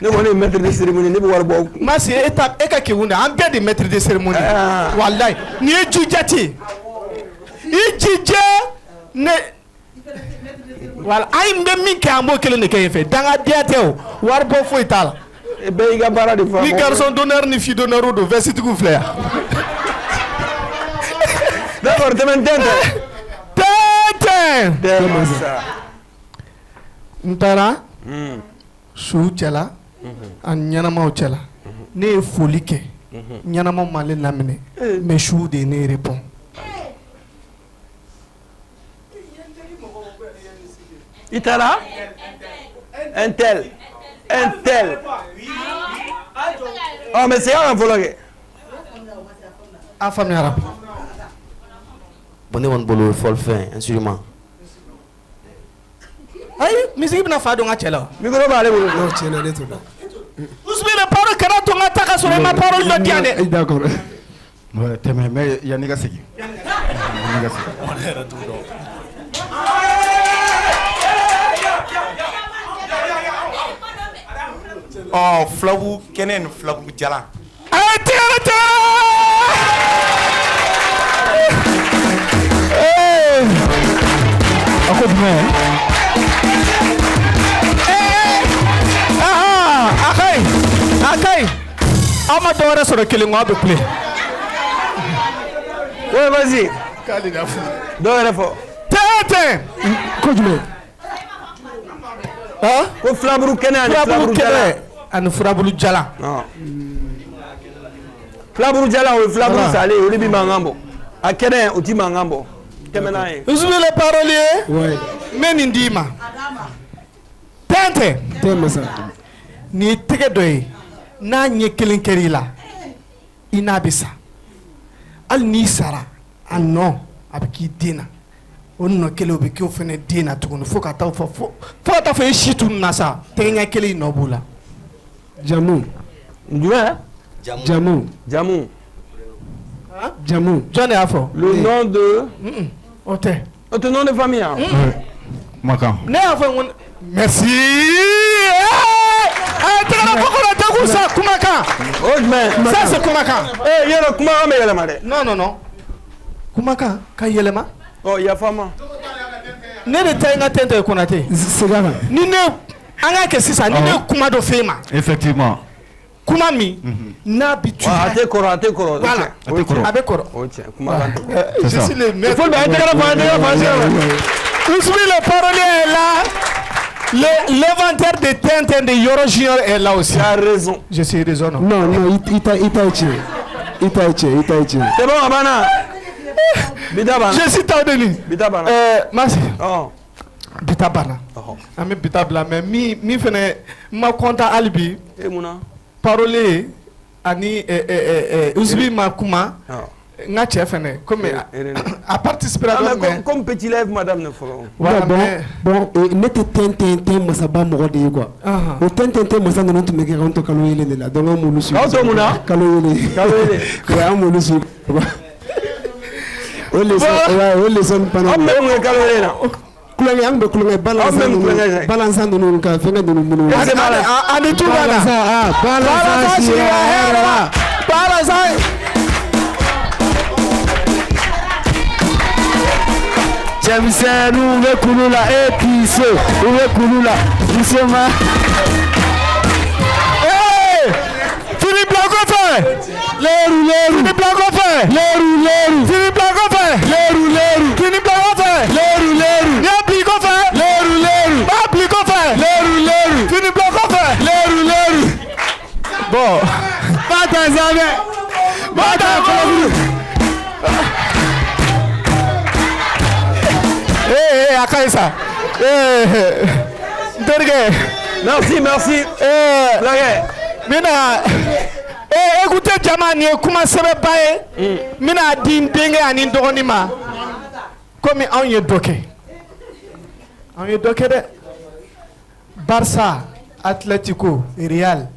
Ne kɔni ye maître de cérémonie ne bɛ wari bɔ. Masi e ka kekun dɛ an bɛɛ de maître de cérémonie walayi nin ye jujati i jija ne wala an bɛ min kɛ an b'o kelen de kɛ yen fɛ dangadenya tɛ o wari bɔ foyi t'a la. Bɛɛ y'i ka baara de fɔ. Ni garçon d'honneur ni fille d'honneur don vɛsitigiw filɛ yan. D'accord tɛmɛ tɛntɛn. N taara suw cɛla ani ɲɛnamaw cɛla ne ye foli kɛ ɲɛnamaw ma ale lamɛnɛ mais suw de ye ne répond. I taara un tel ɔ mais c'est ka fɔlɔ kɛ a faamuyara. Bon ne kɔni bolo fɔli fɛn instrument. Ayi misiki bɛna fa don ka cɛ la. micro b'ale bolo. Non tiɲɛ na ne t'o dɔn. Ousmane parole kana to n ka taa ka sɔrɔ i ma parole dɔ di yan dɛ. D'accord. Ouais, tɛmɛ mais yanni ka segin. Ɔ fulabu kɛnɛ ni fulabu jalan. A ye tigɛ tigɛ. A ko jumɛn. A ka ɲi aw ma dɔ wɛrɛ sɔrɔ kelen kɔ aw bɛ kule. oui vas-y. k'ale da fɔ. dɔ yɛrɛ fɔ. tɛntɛn. Ko jumɛn. ko filaburu kɛnɛ ani filaburu kɛnɛ ani filaburu jalan. filaburu jalan o ye filaburu salen ye o de bɛ mankan bɔ a kɛnɛ o ti mankan bɔ tɛmɛ n'a ye. Ousmane le parolier. Ouais. n bɛ nin d'i ma. tɛntɛn. Tɛmɛ sa. nin ye tɛgɛ dɔ ye n'a ɲɛ kelen kɛra i la i n'a bɛ sa hali n'i sara a nɔ a bɛ k'i den na o nɔ kelen o bɛ k'o fana den na tuguni fo ka taa fɔ fo ka taa fɔ i si tunun na sa tɛgɛ ɲɛ kelen in nɔ b'o la. Jamu. jumɛn. Jamu. jamu. Jamu. jɔn de y'a fɔ. le nom de. o tɛ. o tɛ nom de famille yan. Makan. ne y'a fɔ n ko merci. tɛgɛla fɔ kɔnɔ tɛ k'u sa kumakan. o jumɛn. ça c'est kumakan. yɔrɔ kumakan bɛ yɛlɛma dɛ. non kumakan ka yɛlɛma. ɔ yafa ma. ne de ta ye n ka tɛntɛn ye Konate. Segin kan. ni ne an k'a kɛ sisan ni ne ye kuma dɔ f'e ma. Effectivement. kuma min n'a bɛ tu. a tɛ kɔrɔ a tɛ kɔrɔ. voilà a bɛ kɔrɔ. o cɛ kumakan tɛ kɔrɔ. je suis le maître. fo bɛ an tɛgɛla fɔ an tɛgɛla fɔ an tɛgɛla fɔ. Ousmane le parolier est là. L'inventaire de Tintin de Yoro Junior est là aussi. Tu as raison. Je suis raison. Non, il t'a tué. C'est bon, Abana. Bita je suis Taudeni. Bita Bana. Merci. Oh. Bita Bana. Ami Bita Bla mais mi fene ma conta alibi. Et mouna. Parolier ani Ousbi ma kuma nga cɛ fɛnɛ comme a participera comme petit lève madame ne fɔlɔ bon ne tɛ tɛntɛn masaba mɔgɔ de ye quoi o tɛntɛn masa ninnu tun bɛ kɛ k'an to kalo yelen de la donc an m'olu suivre. K'aw to mun na kalo yelen ouais an m'olu suivre o leçon pendant an bɛ mun ye kalo yelen na kulonkɛ an bɛ kulonkɛ balansan ninnu ka fɛnkɛ ninnu minnu ani tu b'a la balansan si hɛrɛ la balansan cɛmisɛnninw bɛ kulu la e piso u bɛ kulu la muso ma. fini bila kɔfɛ leeru fini bila kɔfɛ leeru fini bila kɔfɛ fini bila kɔfɛ n'i y'a bila i kɔfɛ b'a bila i kɔfɛ fini bila kɔfɛ bon ba ta sanfɛ b'a ta kɔlɔburu a ka ɲi sa n terikɛ merci filakɛ n bɛna écoutez jama nin ye kuma sɛbɛnba ye n bɛna di n denkɛ ani n dɔgɔnin ma komi anw ye dɔ kɛ dɛ Barça Atlético Real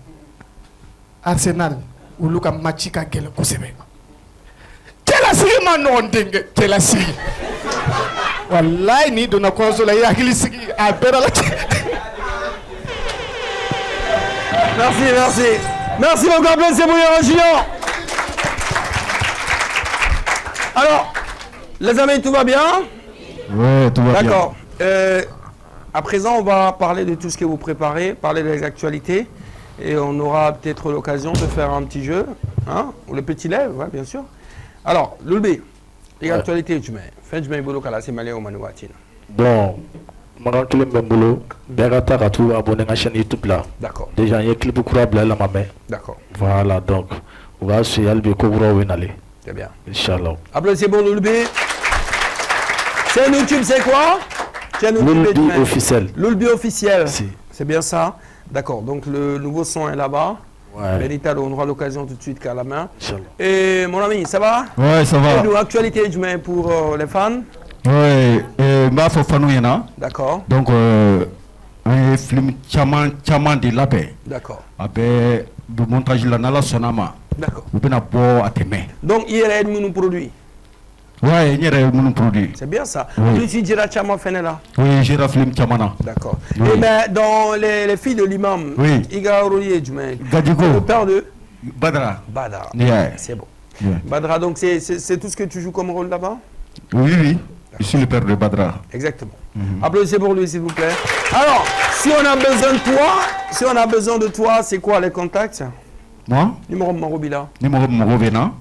Arsenal olu ka match ka gɛlɛn kosɛbɛ cɛlasigi ma nɔgɔn denkɛ cɛlasigi wallahi n'i donna kɔɲɔso la i hakili sigi a bɛɛ la merci beaucoup, applaudissez pour Yoro Junior. Alors, les amis, tout va bien? Ouais, tout va bien. D'accord. À présent, on va parler de tout ce que vous préparez, parler des actualités. Et on aura peut-être l'occasion de faire un petit jeu. Hein? Ou le petit lève, ouais, bien sûr. Alors, Lulbe, les actualités, tu mets. Fais du boulot kala c'est malien au Manouatine. Bon, mon clip bɛ n bolo bɛɛ ka taa ka t'u abonné n ka chaîne YouTube la. D'accord. Déjà n ye clip kura bila la ma mɛn. D'accord. Voilà donc u b'a suit hali bi ko kuraw bɛ nalen. Très bien. Inch'Allah. Applaudissez pour Lulbe. Chaîne YouTube, c'est quoi? Chaîne YouTube Lulbe officiel. Lulbe officiel. Si. C'est bien ça. D'accord. Donc le nouveau son est là-bas. Ouais. Benita, on aura l'occasion tout de suite qu'à la main. Inch'Allah. Et mon ami, ça va? Ouais, ça va. Une actualité, je mets pour les fans. Ouais, m'a fɔ fanu ɲɛna. D'accord. Donc an ye film caman de labɛn. D'accord. A bɛ montage la n'Ala sɔnna ma. D'accord. U bɛna bɔ a tɛmɛ. Donc il y a nous produit. Ouais, n yɛrɛ ye minnu produit. C'est bien ça. Oui. Plus tu diras Chama Fenela. Oui, jira film caman na. D'accord. Oui. Et ben dans les filles de l'imam, Oui. Iga Rolier, je mets. Gadjigo. Le père de Badra. Badra. Yeah. C'est bon. Yeah. Badra, donc c'est tout ce que tu joues comme rôle là-bas? Oui. Je suis le père de Badra. Exactement. Applaudissez pour lui, s'il vous plaît. Alors, si on a besoin de toi, c'est quoi les contacts? Moi? Numéro Marobila. Numéro Morovena.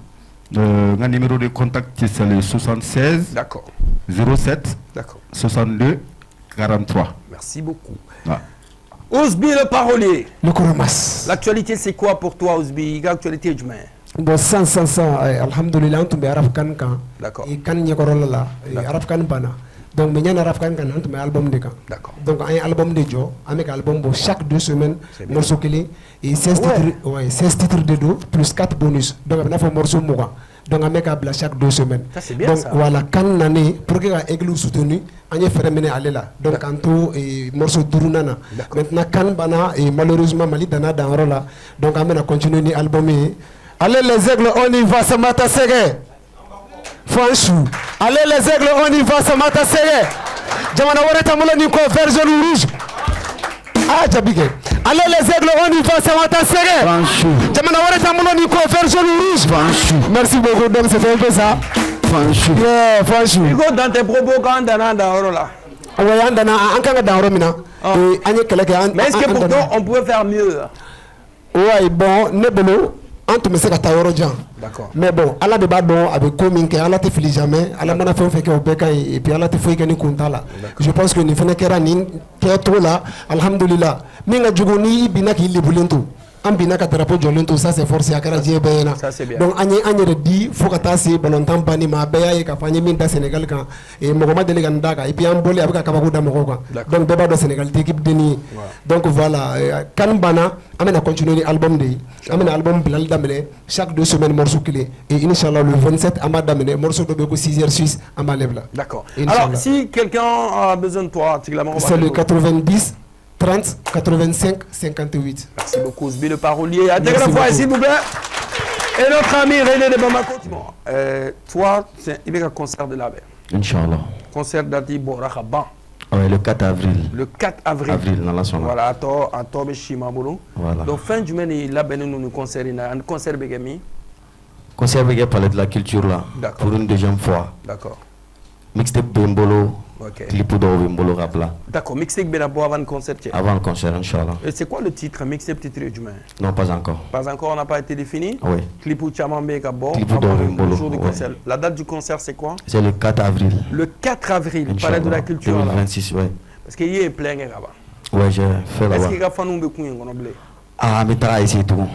Mon numéro de contact c'est le 76 D'accord. 07 D'accord. 62 43. Merci beaucoup. Ah. Ousbi le parolier. le Koromas. L'actualité c'est quoi pour toi Ousbi? L'actualité du maire. Bon sans alhamdulillah on tombe arab kan kan. D'accord. I kan nyekorola la arab kan bana. Donc mais ñan arab kan kan on tombe album de kan. D'accord. Donc un album de jo avec album bo chaque 2 semaines morceau clé et 16 titres ouais 16 titres de do plus 4 bonus. Donc on a fait morceau moura. Donc avec à chaque 2 semaines. Ça c'est bien donc ça. voilà kan nané pour que la église soutenu on y fait mener aller là. Donc kanto et morceau durunana. Maintenant kan bana et malheureusement Mali dana dans rola. Donc on va continuer ni album. Allez les aigles, on y va, ça m'a tassé. Franchou. Allez les aigles, on y va, ça m'a tassé. Jamana wareta mula ni ko version rouge. Ah Jabige. Allez les aigles, on y va, ça m'a tassé. Franchou. Jamana wareta mula ni ko version rouge. Franchou. Merci beaucoup, donc c'était un peu ça. Franchou. Yeah, franchou. Hugo dans tes propos quand dana dans rola. Ouais, andana ankanga dans romina. Et anye keleke. Mais est-ce que pourtant on pouvait faire mieux? Ouais, bon, nebelo. Entre me se ka taa yɔrɔ jan. D'accord. Mais bon ala de b'a dɔn a bɛ ko min kɛ ala tɛ fili jamais ala mana fɛn o fɛn kɛ o bɛɛ ka ɲi et puis ala tɛ foyi kɛ ni kun t'a la. Je pense que nin fɛnɛ kɛra nin kɛcogo la alhamdulillah min ka jugu ni i binna k'i lebulen to Ambina Katarapo Jolento, ça c'est forcé à Karadie Bayana. Ça c'est bien. Donc, Agne dit, faut que tu Bolontan Bani, ma Baya et Kapani Minta Sénégal, et Mohamed Delegandaka, et puis Amboli avec Kabaouda Moroka. Donc, Baba de Sénégal, l'équipe de Ni. Donc, voilà, Kanbana, amène à continuer l'album de amène album Bilal Damene, chaque 2 semaines, morceau clé. Et Inch'Allah, le 27, Amad Damene, morceau de Beko 6h Suisse, Amalebla. D'accord. Alors, si quelqu'un a besoin de toi, c'est le 90 30 85 58. Merci beaucoup, Zbi le parolier. À la fois, s'il vous plaît. Et notre ami René de Bamako. Toi, il y a un concert de la baie. Inch'Allah. Concert d'Adi Borahaban. Oui, le 4 avril. Le 4 avril. Avril, dans la soirée. Voilà, à Tobe Shimabolo. Voilà. Donc, fin du mois, il a béni nous concert. Un concert Begami. Concert Begami parler de la culture là. Pour une deuxième fois. D'accord. Mixtape Bembolo. Ok. Clip de Bembolo Rapla. D'accord. Mixtape Benabo avant le concert. Avant le concert, Inch'Allah. Et c'est quoi le titre? Mixtape titre du mois? Non, pas encore. Pas encore, on n'a pas été défini? Oui. Clip ou Chamambe Gabo. Clip de Bembolo. Le jour du concert. La date du concert, c'est quoi? C'est le 4 avril. Le 4 avril, palais de la culture. 2026, oui. Parce qu'il y a plein de là-bas. Oui, j'ai fait là-bas. Est-ce qu'il y a fait un peu de Ah, mais t'as essayé tout.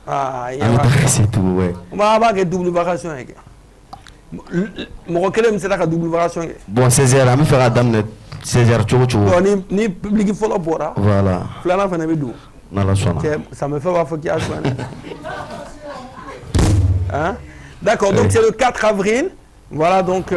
Ah, il y a essayé tout, oui. On va avoir une double vacation. Je reconnais que c'est la double vacation. Bon, 16h, je vais faire la dame 16h, tchou. Ni public, il faut la boire. Voilà. Flana fait un peu dans la soirée. Ça me fait voir qu'il y a hein? D'accord, donc c'est le 4 avril. Voilà, donc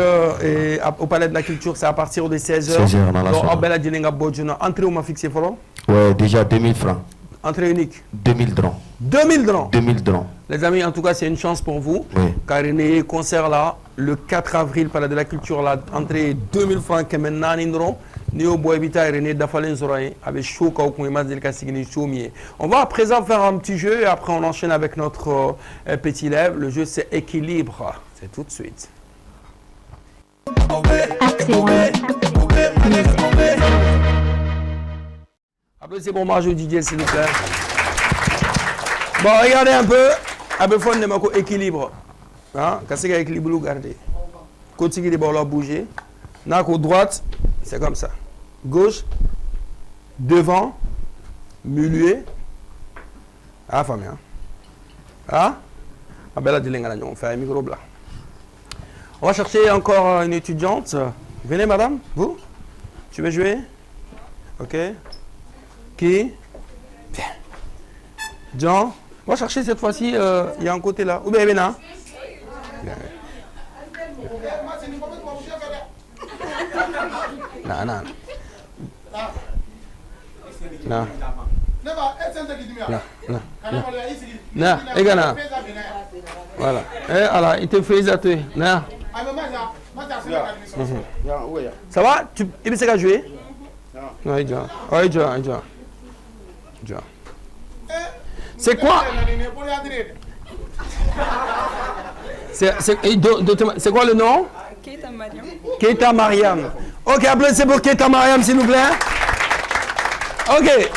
au Palais de la Culture, c'est à partir de 16h. 16h dans la soirée. Donc, en Djelinga Bodjuna, entrée, on m'a fixé, follow? Ouais, déjà 2000 francs. Entrée unique? 2000 drons. 2000 drons? 2000 drons. Les amis, en tout cas, c'est une chance pour vous. Oui. Car il y a un concert là, le 4 avril, Palais de la Culture, là, entrée 2000 francs, qui est maintenant en drone. Néo Boebita et René Dafalen Zoraï avec Chou Kaoukouma Delka Signi Choumier. On va à présent faire un petit jeu et après on enchaîne avec notre petit lèvre. Le jeu c'est équilibre. C'est tout de suite. Applaudissez pour moi, je DJ s'il vous plaît. Bon, regardez un peu. Abefon de Mako équilibre. Hein? Qu'est-ce qu'il y a équilibre, vous gardez. Côté qui est bon, là, bouger. Nako droite, c'est comme ça. Gauche, devant, milieu. Ah, famille. Ah? Ah, ben là, on fait un micro blanc. On va chercher encore une étudiante. Venez, madame, vous? Tu veux jouer? Ok. Qui? Bien. Jean? On va chercher cette fois-ci, il y a un côté là. Où bien, Bena? Bien. Non, non. Non. Non, non. Voilà. Alors, il te fait ça, toi. Non. Ça va? Il sait qu'à jouer? Oui, John. Oui, John. John. C'est quoi? C'est quoi le nom? Keita Mariam. Keita Mariam. Ok, applaudissez pour Keita Mariam, s'il vous plaît. Ok,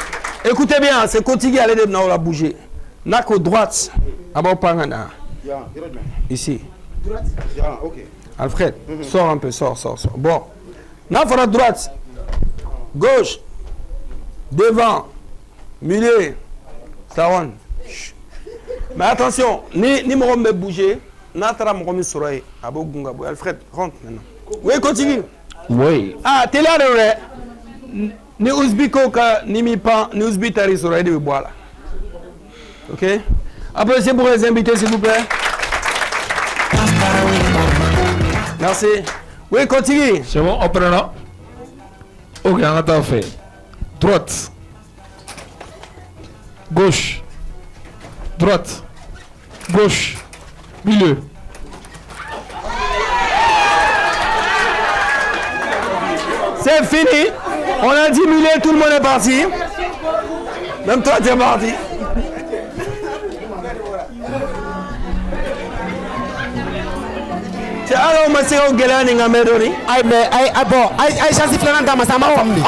écoutez bien, c'est Kotigi à l'aide de la bouger. Nako droite. Abo Pangana. Ici. Alfred, sors un peu, sors. Bon. Nafara droite. Gauche. Devant. Milieu. Sawan. Mais attention, ni mon me bouger. Natara mon soleil. Abo Gunga. Alfred, rentre maintenant. Oui, continue. Oui. Ah, t'es là, ni Ouzbiko ni Mipan, ni Ouzbitari sur de bois là. Ok? Applaudissez pour les invités, s'il vous plaît. Merci. Oui, continue. C'est bon, on prend là. Ok, on a fait. Droite. Gauche. Droite. Gauche. Milieu. C'est fini. On a diminué, tout le monde est parti. Même toi, tu es parti. Alors, ma sœur, on a dit chance flana dama sama family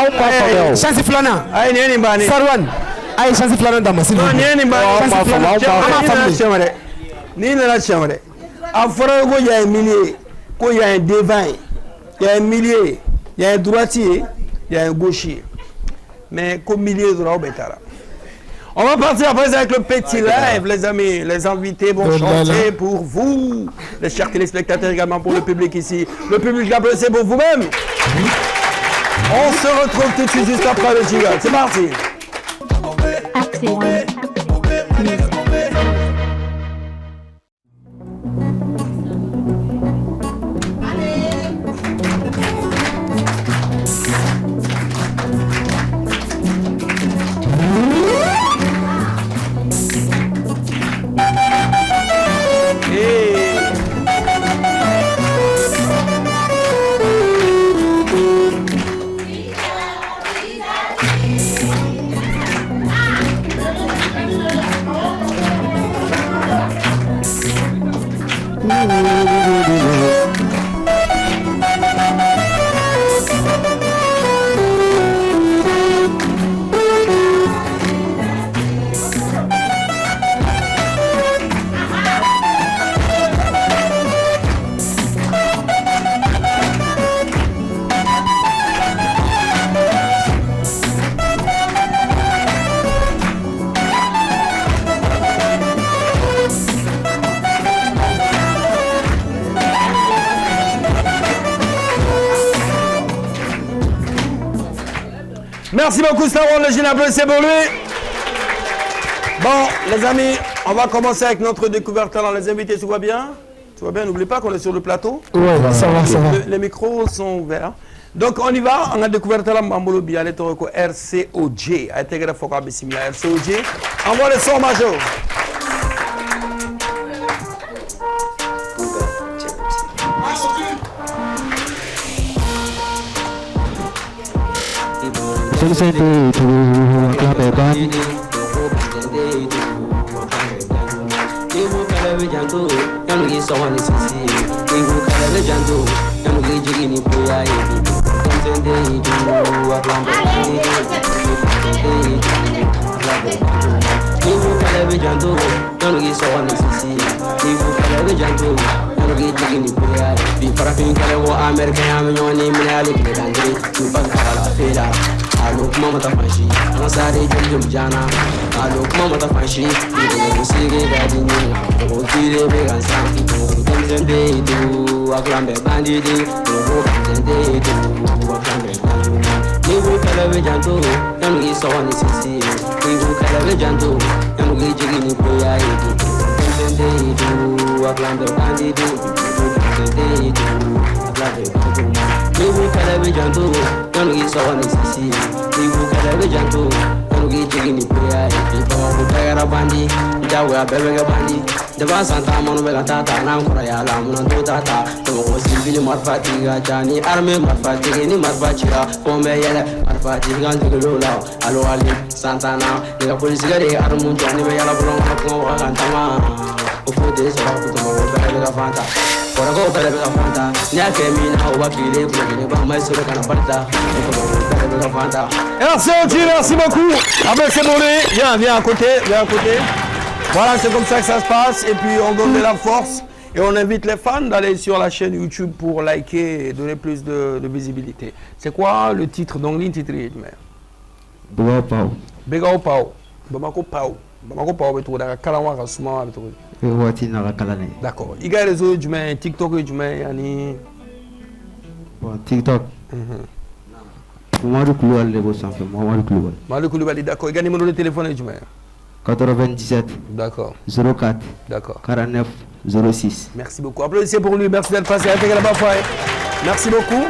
chance flana ay neni bani sarwan ay chance flana dama s'il vous plaît neni bani ni na chambre afro go ya milier ko ya un devant il y a un milieu il y a un droitier il y a un gaucher mais comme milieu droit betara On va partir après avec le petit live, les amis. Les invités vont chanter pour vous. Les chers téléspectateurs également pour le public ici. Le public applaudissez pour vous-même. On se retrouve tout de suite juste après le jingle. C'est parti. Merci beaucoup Starwall, le jeune applaudissez pour lui. Bon, les amis, on va commencer avec notre découverte talent. Les invités, tout va bien? Tout va bien, n'oubliez pas qu'on est sur le plateau. Oui, ça va. Les micros sont ouverts. Donc on y va, on a découvert talent Mambolo Bialet Toroko RCOJ. A été grave focal bismillah RCOJ. Envoie le son major. Alo kuma mata fashi ana sare jumjum jana alo kuma mata fashi ko sige gadi ni ko tire be gansa ko temzende du aklambe bandidi ko temzende du aklambe bandidi ni ko kala be janto yanu gi sawani sisi ni ko kala be janto yanu gi jigi ni boya yi temzende du aklambe bandidi ko temzende du aklambe bandidi ni ko kala be janto yanu gi sawani sisi Ibu kada be janto, yanu gi jigi ni prayer. Ibu ko tagara bandi, jawe abebe bandi. Deba santa manu be tata na nkora ya la munu to tata. To ko sibili marfati ga jani arme marfati ni marfachira. Pombe yele marfati ga ndilo la. Alo ali santa na, ni ka polisi ga de armu jani be yala bulon ko wa kantama. O fode so ko to mo be ga fanta. Kora ko be ga fanta. Ni ake mi na o bakile ko ni ba mai so kana barta. Merci beaucoup. Ah ben c'est bon, viens à côté, Voilà, c'est comme ça que ça se passe. Et puis on donne de la force. Et on invite les fans d'aller sur la chaîne YouTube pour liker et donner plus de visibilité. C'est quoi le titre? Donc l'intitulé, Begao Pao. Begao Pao. Bamako Pao. Bamako Pao, tu as Kalawa Rasuma. D'accord. Il y a les autres, tu mets TikTok, tu mets Yanni. Bon, TikTok. Mamadou Koulibaly de Bossanfé, Mamadou Koulibaly. Mamadou Koulibaly, d'accord. Il y a un numéro de téléphone, tu mets 97. D'accord. 04. D'accord. 49 06. Merci beaucoup. Applaudissez pour lui. Merci d'être passé avec la Bafoy. Merci beaucoup.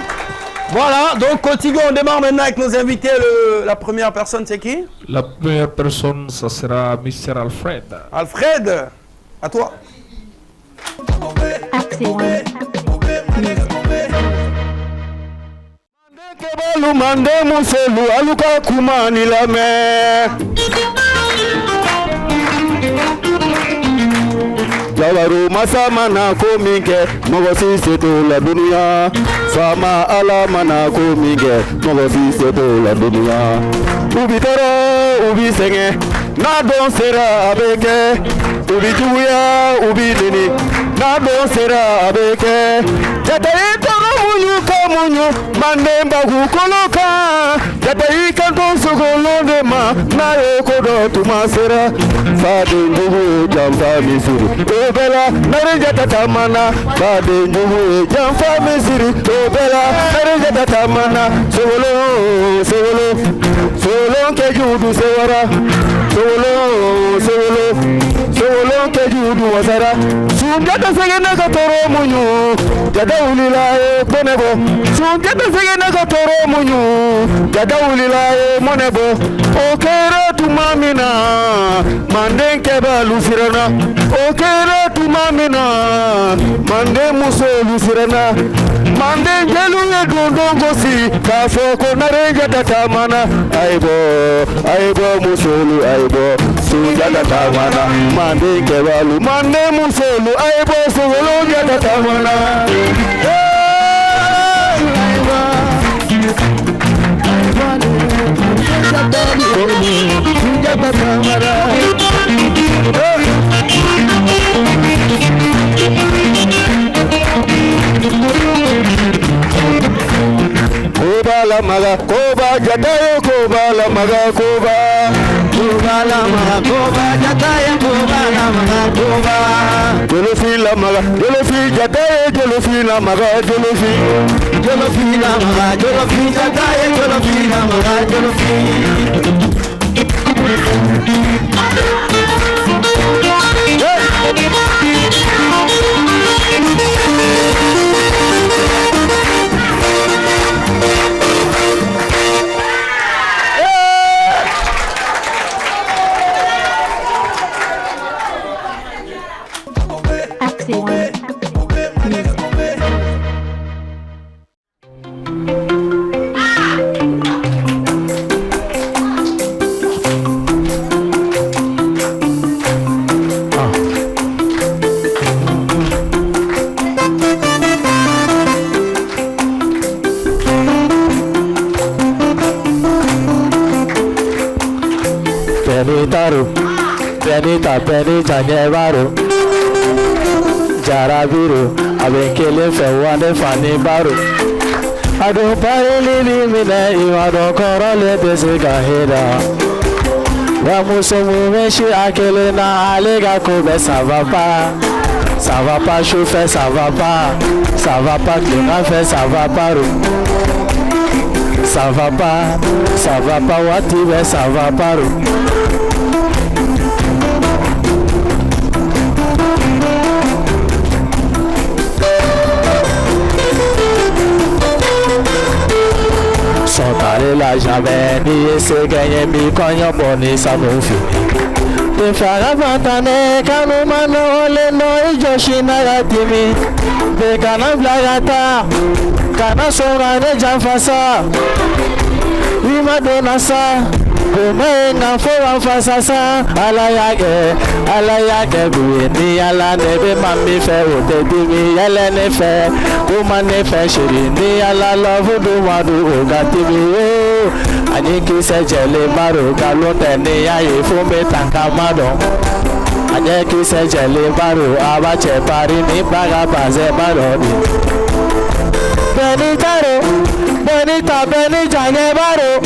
Voilà, donc continuons. On démarre maintenant avec nos invités. La première personne, c'est qui? La première personne, ça sera Mr. Alfred. Alfred, à toi. Kebalu mande muselu aluka kumani lame Jawaru masa mana ko minke mogo si seto la dunia Fama ala mana ko minke mogo si seto la dunia Ubi toro ubi senge na don sera abeke Ubi juya ubi nini na don sera abeke Jatari toro kamunyu manemba kukoloka Jata ikanto sogolo nema na yokodo tumasera Fade njuhu jamfa misiri Obela narinja tatamana Fade njuhu jamfa misiri Obela narinja tatamana Solo solo solo kejudu sewara Solo kejudu wasara Sunjata segene katoro munyu Jada ulilae bonebo Sunjata segene katoro munyu Jada ulilae monebo Okere tumamina Manden keba lusirana Okere tumamina Manden muso lusirana Manden jelu edondongosi Kafoko narenja tatamana Aibo musolu aibo Sunjata tatamana Manden keba lu Manden musolu aibo Sunjata tatamana Koba la maga, koba jatayo, koba la maga, koba la maga, koba jatayo, koba la maga, koba. Jolofi la maga, jolofi jatayo, jolofi la maga, jolofi. Jolofi la maga, jolofi jatayo, jolofi la maga, jolofi. Benita Nyevaro Jarabiro Abenkele Fewande Fani Baro Ado pare lili mine Iwado korole desika heda Wamuso mumeshi akele na alega kobe savapa Savapa chauffeur savapa Savapa klima fait savaparo Savapa watibe savaparo Sontare la jamais ni ese gagner mi konyo boni sanofi Te fara vantane kanu mano le no ijoshina yatimi Be kana blagata kana sora ne janfasa Wima donasa Kume nga fora fasasa Alayake buye ni ala nebe mami fe Ote dimi yele ne fe Kuma ne fe shiri ni ala love du wadu Oga timi Aniki se jele baro Galote ni aye fume tanka mado Aniki se jele baro Abache pari ni baga baze baro Benita nye baro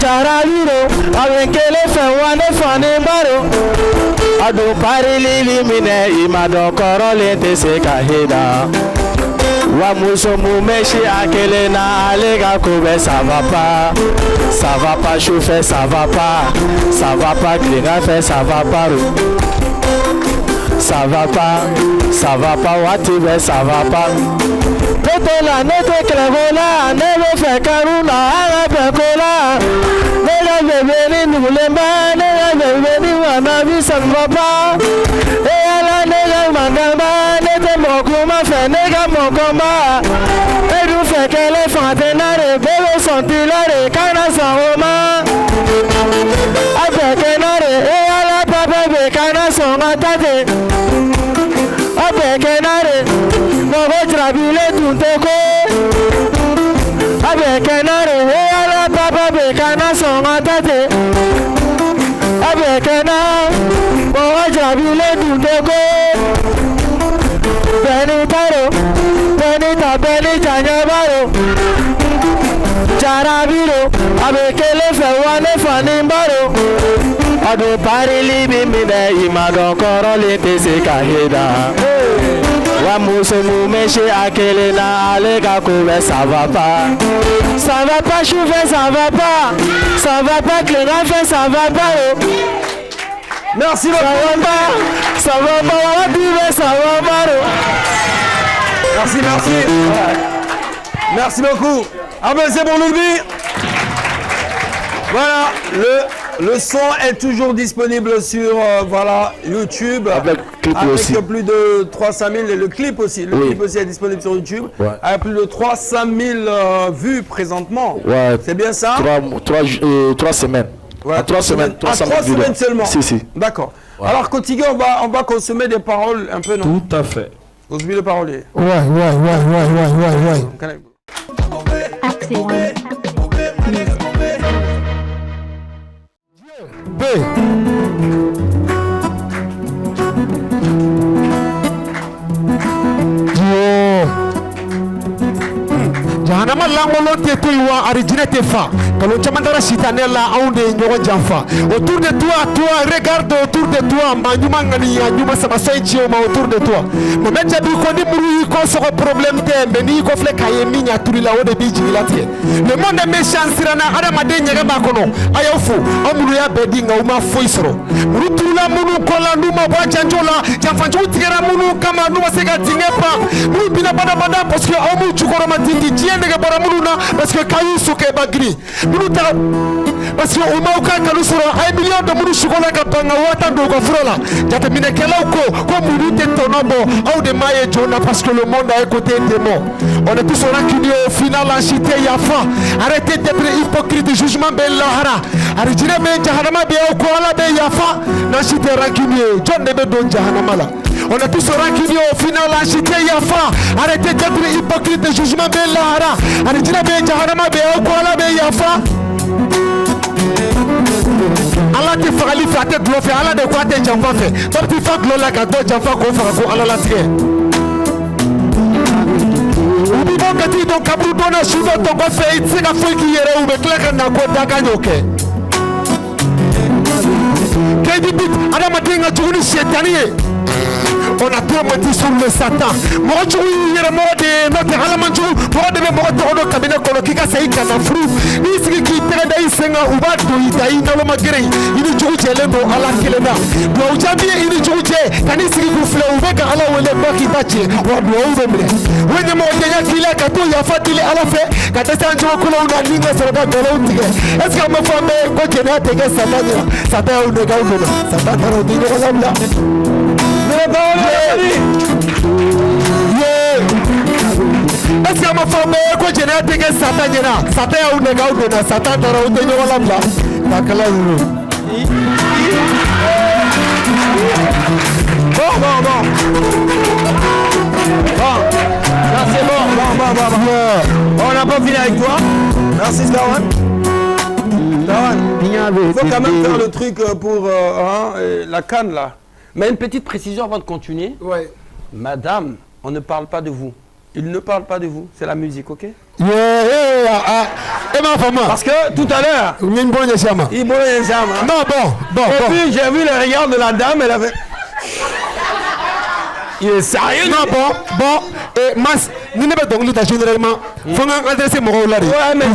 Jarabiro, Abenkele Fewande Fani Baro Ado pari lili mine Imado korole teseka heda Wamuso mumeshi akele na alega kobe Savapa chauffeur Savapa klinga fait savaparo Savapa watibe savapa Nete la nete klevola Neve fe karuna Arabe kola Nega bebeni nulemba Nega bebeni wanabi salvapa Eyala nega mandamba Nete mokuma fe nega mokoma Edu fe kele fantenare Bebe sentilare Kana sahoma Abekenare Eyala pape Kana songa tate Abekenare Mogo trabile tunteko Abekenare Eyala papa bekana songa tate Abekena Mogo trabile tunteko Benita beni janyabaro Jarabiro abekele fe wane fani mbaro Ado pari libi mine imado korole tese kaheda Wa musumu meshe akele na alega koube ça va pas chouve ça va pas Cléna fait ça va pas Merci beaucoup. Ça va pas, ça va pas. Merci. Merci beaucoup. Ah ben c'est bon Loubi. Voilà, le son est toujours disponible sur YouTube. Avec plus de 300 000, et le clip aussi. Le clip aussi est disponible sur YouTube. Ouais. Avec plus de 300 000 vues présentement. Ouais. C'est bien ça? 3 semaines. Ouais, à 3 semaines. 3 semaines seulement. Si. D'accord. Ouais. Alors, Kotiga, on va consommer des paroles un peu, non? Tout à fait. Consommer les paroliers. Ouais. B. Jahanama langolo te toiwa arijine te fa kalo chamandara sitanela aunde nyogo janfa autour de toi regarde autour de toi manyuma ngani ya nyuma sama soichi ma autour de toi momeja bi ko ni muru ko so problème te mbeni ko fle kaye minya turila wode bi jigilati le monde méchant sirana adama de nyega bakono ayofu amuru ya bedi nga uma foisro muru turila munu kola numa bwa janjola janfanjo tigera munu kama numa sega tingepa muru bina bada parce que amu chukoro matindi ndege bara muluna parce que kayu suke bagri muluta parce que umauka kalusoro ay million de mulu shukola ka banga wata ndo ko frola jate mine kela ko mulute tonobo au de maye jona parce que le monde a écouté des mots on est tous rancuniers au final en chité yafa arrêtez d'être hypocrite jugement ben lahara arijine ben jahannama be ko ala be yafa na chité rancunier john de be don jahannama la on est tous rancuniers au final en chité yafa arrêtez d'être hypocrite jugement ben lahara arijine ben jahannama be ko ala be yafa Allah te fagali fa te glo fe Allah de quoi te jamfa fe donc tu fa glo la ka do jamfa ko fa ko Allah la tike ubi bon kati donc kabru dona sudo to ko fe itse ka fo ki yere ube klaka na ko daga nyoke kedi bit ada matinga juguni shetaniye on a tout menti sur le Satan. Moi je suis notre alamanju, moi de me moto cabinet kolokika saika na fru. Ni siki ki tenda isenga ubado idai na lo magere. Ini juje lendo ala kelena. Do ujambi ini juje kani siki kufle ubeka ala wele baki tache. Wa do ubemre. Wenye mo ya kila katu ya fatile ala fe. Kata sanjo kula una ninga soroga dolo utige. Eska mo fambe ko jena tege satanya. Sataya unega ubena. Sataya ro dingo ngomla. Est-ce que ma femme est quoi j'ai été que Satan est là Satan a une gauche de Satan dans le haut de l'homme là Là c'est bon. On n'a pas fini avec toi. Merci Stawan. Il faut quand même faire le truc pour la canne là. Mais une petite précision avant de continuer. Ouais. Madame, on ne parle pas de vous. Il ne parle pas de vous. C'est la musique, ok? Parce que tout à l'heure, il bon. Et puis j'ai vu le regard de la dame, elle avait... Il est sérieux? Non, bon. Et Mas, nous ne pouvons pas généralement. Il faut adresser mon rôle là. Ouais, mais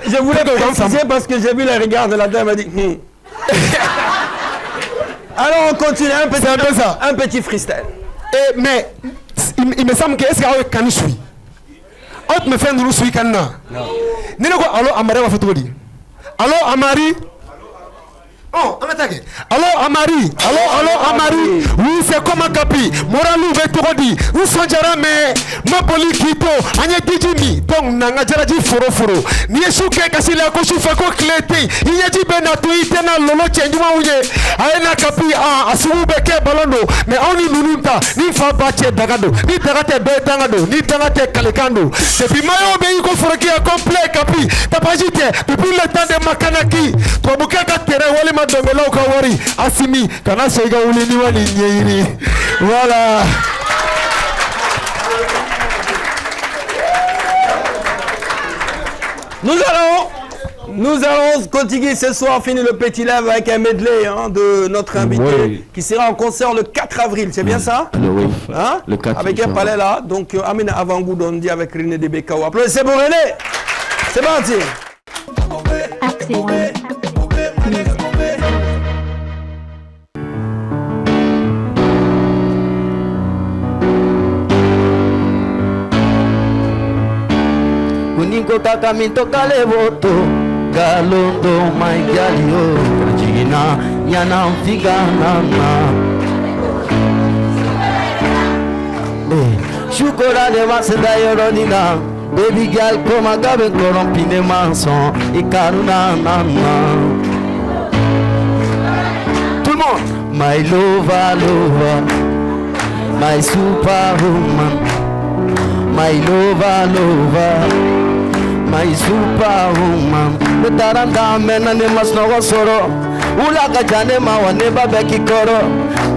je voulais préciser parce que j'ai vu le regard de la dame, elle a dit... Alors on continue, un petit freestyle. Mais il me semble que est-ce qu'il y a un canisui? Autre me fait nous suivre canna. Non. Allô Amari va faire allô Amari. Oh, on attaque. Allô Amari. Oui, c'est comme un capi. Moralou vetorodi. Nous sommes jamais. Ma polikito. Anya dijimi. Donc nanga jaraji foro. Ni esuke kasila ko sufa ko kleti. Iyaji benato itena lolo chenjuma uye. Aena capi asubu beke balondo. Mais on y nununta. Ni fa bache dagado. Ni dagate betangado. Ni dagate kalekando. Depuis mayo be ko foroki a complet capi. Tapajite depuis le temps de makanaki. Tobuka ka tere wale madongelo ka wari. Asimi kana soiga ulini wani nyeiri. Voilà. Nous allons continuer ce soir, finir le petit live avec un medley de notre invité qui sera en concert le 4 avril, c'est bien ça? Oui, hein? Le 4 avec un palais là, donc Amina Avangou Dondi avec René Debekao. Applaudissez pour René. C'est parti. Kuninko kakaminto kalevoto Galondo maigalio Kajina Yana mfiganana Shukora de masenda yoronina Baby girl koma gabe korompine manson Ikaruna nana Tout le monde My lover My superwoman My lover My superwoman Betaranda mena ne masnogo soro Ula kajane ma wane babeki koro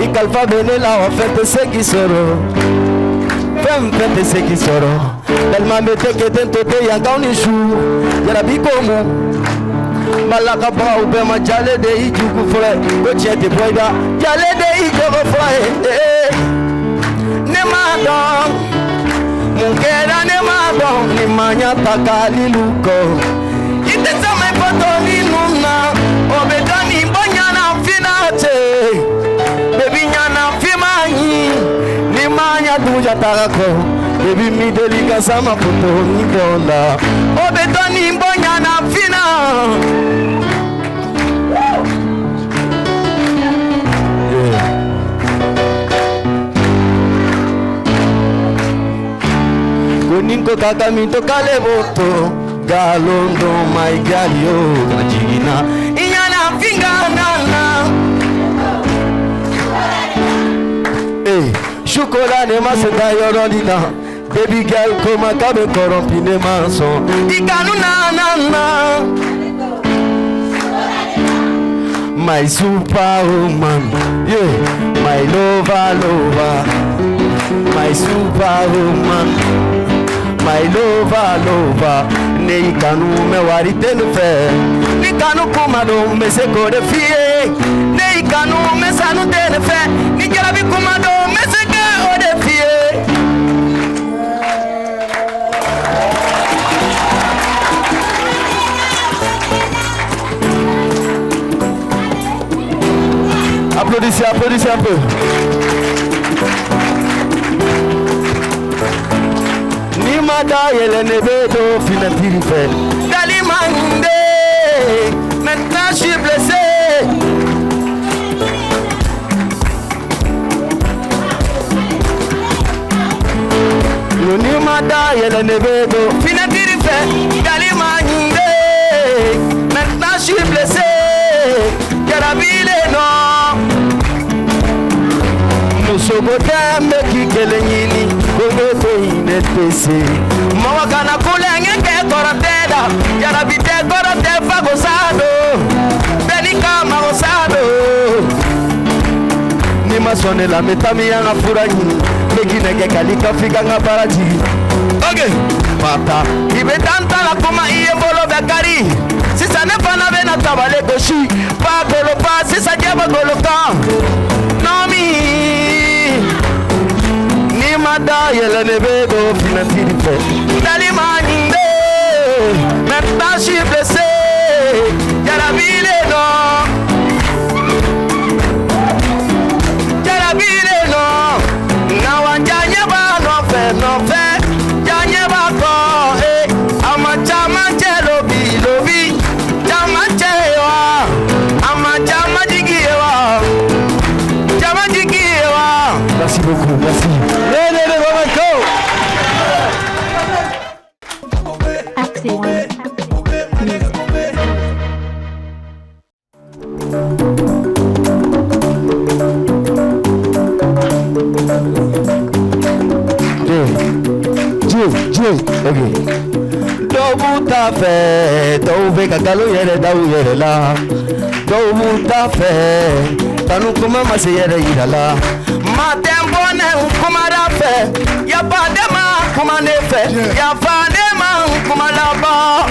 Ikalfa bene la ofete seki soro Fente seki soro Belma mete ke tento te yanga unishu Yara bikomu Malaka ba ube ma jale de ijuku fure Goche te boida Jale de ijuku fure Ne madam Mungera ne madam Ni manya takali luko Ite sama ipoto ni nuna Obedani mbonyana finate Baby nyana fimanyi Ni manya duja takako Baby mi delika sama poto ni bonda Obedani mbonyana fina Kuninko kakaminto kalevoto Galondo maigalio Kajina Inyana finganana Shukora ne masenda yorodina Baby girl koma kabe korompine manson Ikanu na My superwoman Yeah My lover My superwoman My lover Ne ikanu me wari tenufe Ni kanu kumado me se kore fie Ne ikanu me sanu tenufe Ni jarabi kumado me se kore fie Applaudissez un peu. Nimada yele nebedo finatiri fait. Dalimande, maintenant je suis blessé. Nimada yele nebedo finatiri fait. Dalimande, maintenant je suis blessé. Carabile non. Musogote meki kelenyini Gogote inetese Mawakana kulenge ke koroteda Yarabite korote fagosado Benika magosado Nima sone la metami yanga furani Megine ke kalika fika nga baraji Ok Mata Ibe tanta la kuma iye bolo bekari Sisa nefana vena tabale koshi Pa golo pa sisa jeba golo ka Nomi Nimada yele nebedo finatiri fait Dalimande Maintenant je suis blessé Yarabile non Yarabile non Nawa janyeba no fe Janyeba ko Ama chama lobi Chama chewa Ama chama jigiwa Chama jigiwa Merci beaucoup, merci. Dobuta fe, dobe kakalo yere dau yere la. Dobuta fe, tanu kuma mase yere irala. Matembone kumara fe, ya padema kumane fe, ya padema kumalaba.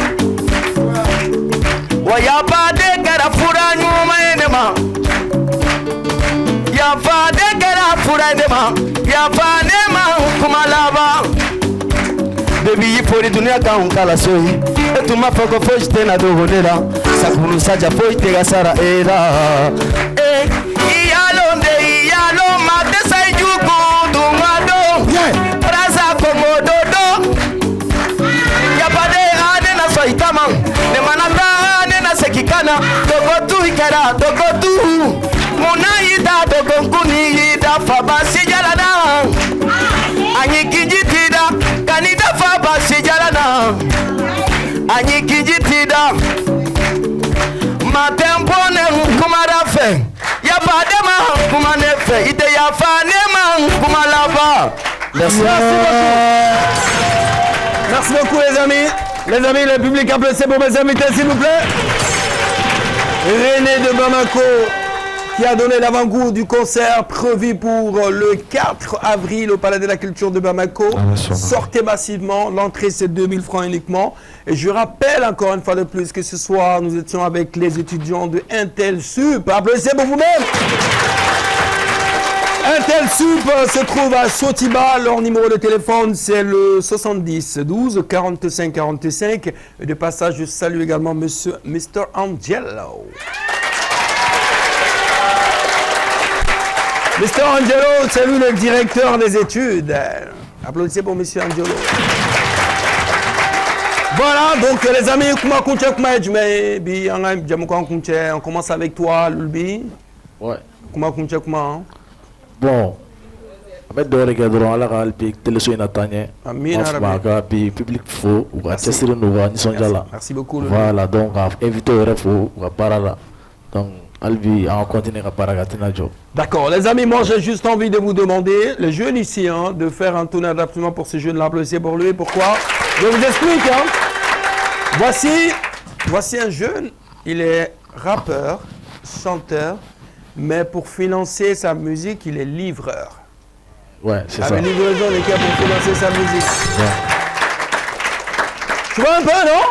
Wayapa de gara fura nyuma enema. Yafa de gara fura enema. Yafa nema kumalaba. Baby yipori dunia ka unkala soyi. Etuma foko fojte na dogonera. Sakunu saja fojte gasara era. Iyalonde iyalo mate sayuku dumado. Raza komododo. Yapade ane na soitama. Ne manata ane na sekikana. Dogotu ikera dogotu. Munaida dogonkuni ida fabasi jalana. Anyikijitida kanida fabasi jalana. Anyikijitida matempone kumarafe. Yapadema kumanefe. Ite yafanema kumalava. Merci beaucoup. Merci beaucoup les amis. Les amis, le public applaudissez pour mes invités s'il vous plaît. René de Bamako qui a donné l'avant-goût du concert prévu pour le 4 avril au Palais de la Culture de Bamako. Sortez massivement, l'entrée c'est 2000 francs uniquement. Et je rappelle encore une fois de plus que ce soir nous étions avec les étudiants de Intel Sup. Applaudissez pour vous-même. Intel Sup se trouve à Sotiba. Leur numéro de téléphone c'est le 70 12 45 45. Et de passage je salue également Mr. Angelo. Mr. Angelo, c'est lui le directeur des études. Applaudissez pour Mr. Angelo. Voilà, donc les amis, on commence avec toi, Lulbi. Ouais. Comment? Bon. Avec de regarder à la réalité, télévision inattenue. Public faux, ou à Tessir Nova, Nisonjala. Merci beaucoup. Voilà, donc invité au refo, ou à Parala. Donc, Albi, on continue à Paragatina Joe. D'accord, les amis, moi j'ai juste envie de vous demander, les jeunes ici, de faire un tournoi d'applaudissements pour ces jeunes-là. Applaudissez pour lui. Pourquoi? Je vous explique. Voici un jeune, il est rappeur, chanteur, mais pour financer sa musique, il est livreur. Ouais, c'est ça. Avec livraison, il est capable pour financer sa musique. Ouais. Tu vois un peu, non?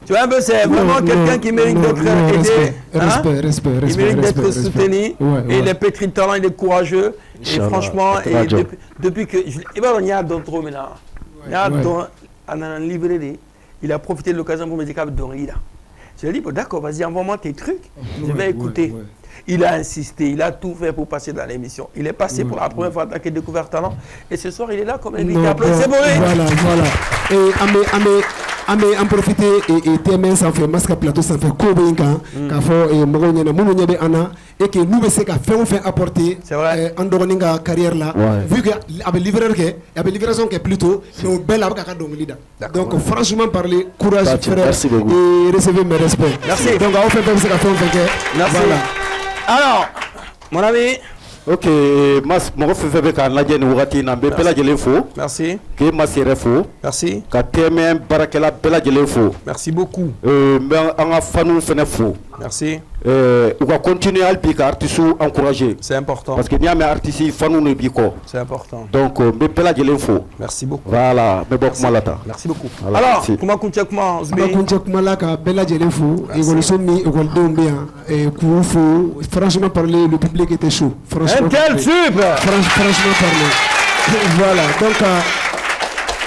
Tu vois un peu, c'est vraiment quelqu'un qui mérite d'être aidé. Respect. Il mérite d'être soutenu. Et il est pétri de talent, il est courageux. Et franchement, depuis que... Il y a d'autres maintenant. Il y a d'autres librairie. Il a profité de l'occasion pour me dire qu'il y a. Je lui ai dit, d'accord, vas-y, envoie-moi tes trucs. Je vais écouter. Il a insisté, il a tout fait pour passer dans l'émission. Il est passé pour la première fois en tant que découvert talent. Et ce soir, il est là comme invité. Applaudissez pour lui. Voilà. Et en profiter et TMN ça fait masque plateau ça fait Kobinka qu'a fait Mogonyana Mounonyebe Anna et que nous c'est qu'à faire apporter en Doroninga carrière là vu que avec livraison qui est plutôt c'est belle avec donc franchement parler courage frère et recevez mes respects. Merci. Donc on fait comme ça merci. Alors mon ami. Ok, mas mon refait avec un lagé nous raté n'a pas la gelé faux. Merci. Que ma séré faux. Merci. Ka TMM barakela bela gelé faux. Merci beaucoup. Mais on a fanou fait faux. Merci. On va continuer à le piquer artistes encourager. C'est important. Parce que n'y a mes artistes fanou ne bico. C'est important. Donc mais bela gelé faux. Merci beaucoup. Voilà, mais bon malata. Merci beaucoup. Alors, comment kunchekuma Zbi? Kunchekuma là ka bela gelé faux. Évolution mi école bien et faux. Franchement parler le public était chaud. Intel Sup. Franchement parler. Voilà, donc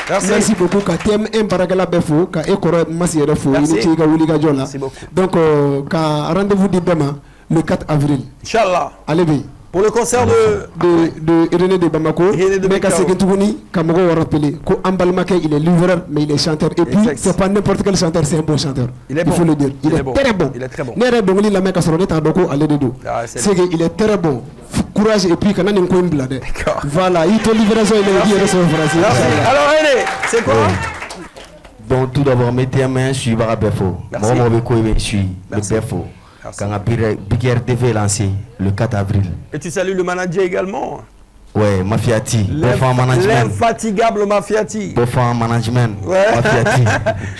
merci beaucoup. KTM Mbaragala Befo, Ka Ekoro Masiere Fo, Inichiga Wuliga Jola. Donc, rendez-vous d'Ibama le 4 avril. Inch'Allah. Allez, pour le concert de René de Bamako, mais Kasekentouni, Kamogo va rappeler qu'Ambalmake il est livreur, mais il est chanteur. Et puis, c'est pas n'importe quel chanteur, c'est un bon chanteur. Il faut le dire. Il est très bon. Il est très bon. Nere Bongli la mec a sonné à Doko, allez de dos. C'est qu'il est très bon. Courage et puis quand on a une coin blade. Voilà, il te livraison il est bien recevoir français. Alors René, c'est quoi? Bon, tout d'abord, mettez en main sur Barabefo. Moi, je suis Befo. Quand la Big TV est lancé le 4 avril. Et tu salues le manager également? Ouais, Mafiati. L'infatigable Mafiati. Bofan Management. Ouais. Mafiati.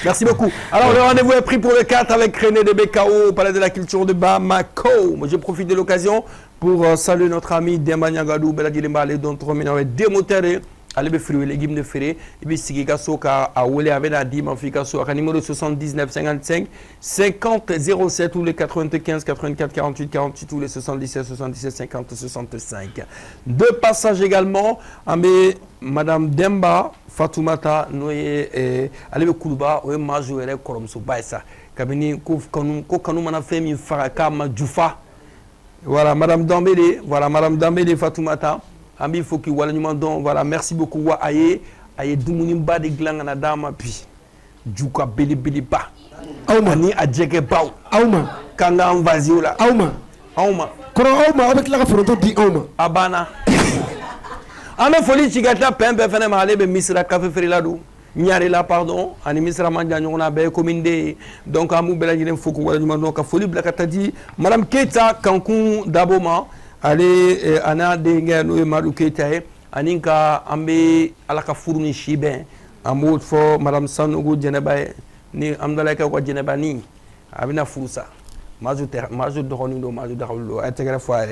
Merci beaucoup. Alors, le rendez-vous est pris pour le 4 avec René de BKO au Palais de la Culture de Bamako. Je profite de l'occasion pour saluer notre ami Demba Nyagadou, Beladi Lembale, dont on est démoteré. ale be fruits et légumes de fere ibi sigi ka so ka a wele avec la dima fi ka so ka numéro 79 55 50 07 ou les 95 84 48 48 ou les 77 77 50 65. Deux passages également ambe madame Demba Fatoumata noye ale be kuluba o majo ere koromso baisa kabini ko kanu mana fait mi faraka ma jufa. Voilà madame Dambélé Fatoumata ambi foki wala nyuma don voilà merci beaucoup wa aye dumuni ba de glanga na dama pi juka beli ba awma ni ajeke baw awma kanga invasio la awma koro awma avec la fronto di awma abana ame foli chigata pembe fene ma lebe misra café ferilado ñaari la pardon ani misra manja ñona be commune donc amu bela ñen foku wala nyuma don ka foli blakata di madame Keita Kankun Daboma ale ana de ngeno e Madou Keita aninka ambe alaka furuni shiben amut fo madame Sanogo Jeneba ni amdala ka ko Jeneba ni abina furusa mazu dohoni do mazu dawlo intégrer fois.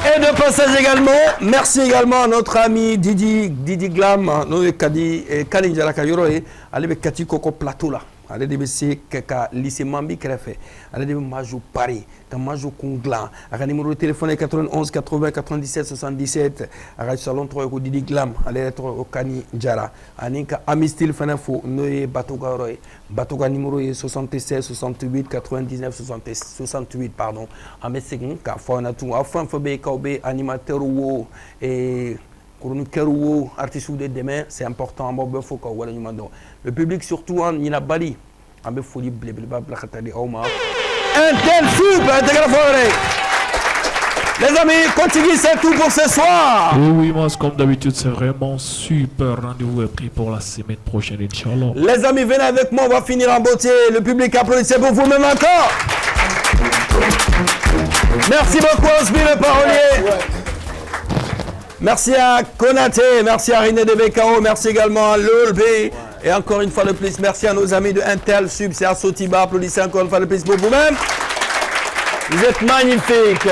Et de passage également, merci également à notre ami Didi Glam, nous Kadi Kali Jalaka Yoroe, allez Kati Koko Plateau là. Allez DBC Kaka lycée Mambi Krefe. Allez de Majou Paris, Majou Kongla. À numéro de téléphone 91 80 97 77. À salon 3 au Didi Glam, allez être au Kani Jara. Aninka Amistil Fanafo, Noé Batoga Roy. Batoga numéro 76 68 99 68 pardon. Amesekin ka fona tout afin Fabé Kaubé animateur ou et chroniqueur ou artiste de demain, c'est important. Le public surtout en Nina Bali. Ambe folie blébléba blakatali Oma. Un tel super les amis, continuez, c'est tout pour ce soir. Oui, moi, comme d'habitude, c'est vraiment super. Rendez-vous est pris pour la semaine prochaine, Inch'Allah. Les amis, venez avec moi, on va finir en beauté. Le public applaudissez pour vous-même encore. Merci beaucoup, Osmi le parolier. Merci à Konaté, merci à Riné de BKO, merci également à l'OLB. Et encore une fois de plus, merci à nos amis de Intel Sub, c'est à Sotiba. Applaudissez encore une fois de plus pour vous-même. Vous êtes magnifiques.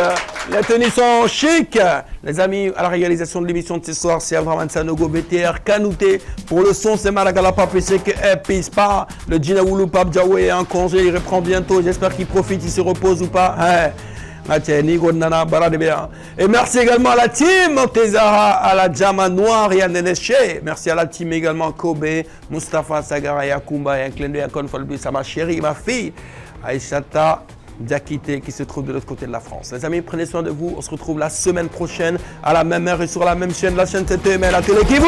Les tenues sont chic. Les amis, à la réalisation de l'émission de ce soir, c'est Abraham Sanogo, BTR, Kanouté. Pour le son, c'est Malagala Papé, que Epispa. Le Djinaoulou Pape Diawé est en congé, il reprend bientôt. J'espère qu'il profite, il se repose ou pas. Et merci également à la team Tezara, à la Djama Noire et à Neneche. Merci à la team également Kobe, Mustafa, Sagara, Yakumba et un clin d'œil encore une fois à ma chérie, ma fille, Aïchata Diakité qui se trouve de l'autre côté de la France. Les amis, prenez soin de vous. On se retrouve la semaine prochaine à la même heure et sur la même chaîne, la chaîne TTM, la télé qui vous.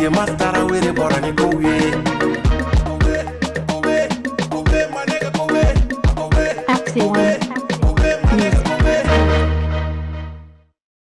Mastara wele borani ko ye